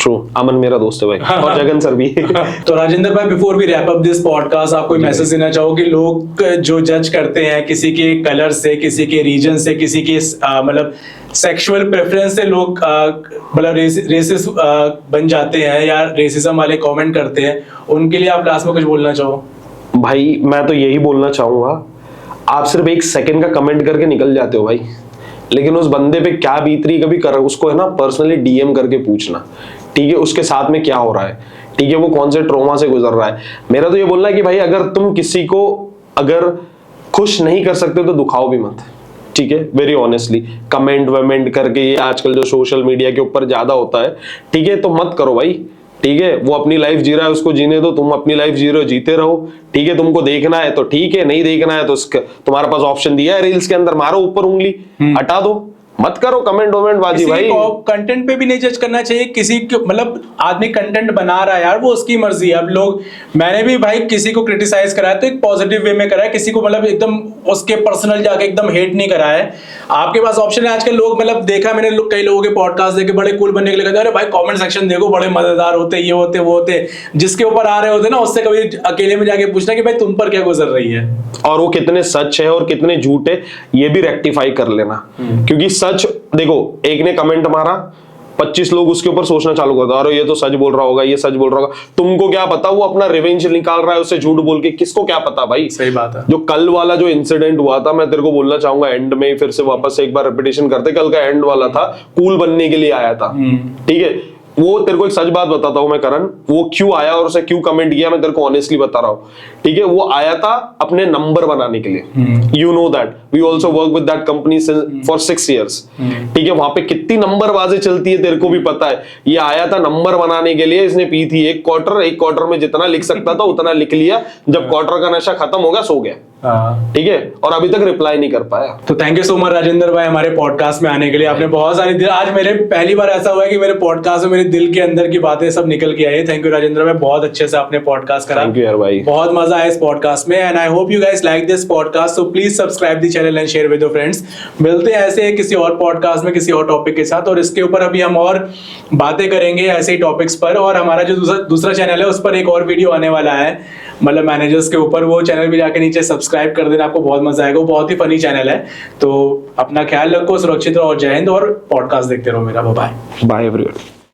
ट्रू। अमन मेरा दोस्त है भाई, और जगन सर भी। तो राजेंद्र भाई before we wrap up this podcast, आप कोई मैसेज देना चाहो कि लोग जो जज करते हैं किसी के कलर से, किसी के रीजन से, किसी के मतलब सेक्सुअल प्रेफरेंस से लोग मतलब रेसिस्ट बन जाते हैं या रेसिज्म वाले कमेंट करते हैं, उनके लिए आप लास्ट में कुछ बोलना चाहो? भाई मैं तो यही बोलना चाहूंगा, आप सिर्फ 1 सेकंड का कमेंट करके निकल जाते हो भाई, लेकिन उस बंदे पे क्या बीत रही कभी कर उसको है ना पर्सनली डीएम करके पूछना, ठीक है, उसके साथ में क्या हो रहा है, ठीक है, वो कौन से ट्रॉमा से गुजर रहा है। मेरा तो ये बोलना है कि भाई अगर तुम किसी को अगर खुश नहीं कर सकते तो दुखाओ भी मत, ठीक है, वेरी ऑनेस्टली। कमेंट वमेंट करके ये आजकल जो सोशल मीडिया के ऊपर ज्यादा होता है, ठीक है, तो मत करो भाई, ठीक है, वो अपनी लाइफ जी रहा है उसको जीने दो, तुम अपनी लाइफ जी रहे हो जीते रहो, ठीक है, तुमको देखना है तो ठीक है, नहीं देखना है तो तुम्हारे पास ऑप्शन दिया है रील्स के अंदर, मारो ऊपर उंगली, हटा दो, मत करो कमेंट वमेंट बाजी भाई। कंटेंट पे भी नहीं जज करना चाहिए किसी को, मतलब आदमी कंटेंट बना रहा है यार, वो उसकी मर्जी है। अब लोग, मैंने भी भाई किसी को क्रिटिसाइज करा है तो एक पॉजिटिव वे में करा है, किसी को मतलब एकदम उसके पर्सनल जाके एकदम हेट नहीं करा है। आपके पास ऑप्शन है। आजकल लोग मतलब देखा मैंने कई लोगों के पॉडकास्ट देखे, बड़े कूल बनने के लिए कहते हैं अरे भाई कमेंट सेक्शन देखो बड़े मजेदार होते, ये होते वो होते, जिसके ऊपर आ रहे होते ना उससे कभी अकेले में जाके पूछना कि भाई तुम पर क्या गुजर रही है, और वो कितने सच है और कितने झूठ है ये भी रेक्टिफाई कर लेना। क्योंकि सच देखो, एक ने कमेंट मारा, 25 लोग उसके ऊपर सोचना चालू कर दो, अरे ये तो सच बोल रहा होगा, ये सच बोल रहा होगा, तुमको क्या पता वो अपना रिवेंज निकाल रहा है उससे झूठ बोल के, किसको क्या पता भाई। सही बात है। जो कल वाला जो इंसिडेंट हुआ था, मैं तेरे को बोलना चाहूंगा एंड में फिर से वापस से एक बार रिपीटेशन करते, कल का एंड वाला था, कूल बनने के लिए आया था, ठीक है, वो तेरे को एक सच बात बताता हूं मैं करण, वो क्यों आया और उसे क्यों कमेंट किया मैं तेरे को ऑनेस्टली बता रहा हूं, ठीक है, वो आया था अपने नंबर बनाने के लिए, you know that we also work with that company for 6 years, ठीक है, वहां पे कितनी नंबरबाजी चलती है तेरे को भी पता है। ये आया था नंबर बनाने के लिए, इसने पी थी एक क्वार्टर में जितना लिख सकता था उतना लिख लिया, जब क्वार्टर का नशा खत्म हो गया सो गया। हाँ। ठीक है, और अभी तक रिप्लाई नहीं कर पाया। तो thank you so much Rajendra भाई हमारे पॉडकास्ट में आने के लिए। आपने बहुत सारी दिल, आज मेरे पहली बार ऐसा हुआ है कि मेरे पॉडकास्ट में मेरे दिल के अंदर की बातें सब निकल के आई। थैंक यू राजेंद्र भाई, बहुत अच्छे से आपने पॉडकास्ट करा। थैंक यू यार भाई, बहुत मजा आया इस पॉडकास्ट में and I hope you guys like this podcast. So please subscribe the channel and share with your friends. मिलते हैं ऐसे किसी और पॉडकास्ट में किसी और टॉपिक के साथ, और इसके ऊपर अभी हम और बातें करेंगे ऐसे ही टॉपिक्स पर। और हमारा जो दूसरा चैनल है उस पर एक और वीडियो आने वाला है, मतलब मैनेजर्स के ऊपर। वो चैनल भी जाके नीचे सब्सक्राइब कर देना, आपको बहुत मजा आएगा। वो बहुत ही फनी चैनल है। तो अपना ख्याल रखो, सुरक्षित रहो और जय हिंद, और पॉडकास्ट देखते रहो मेरा। Bye bye everyone.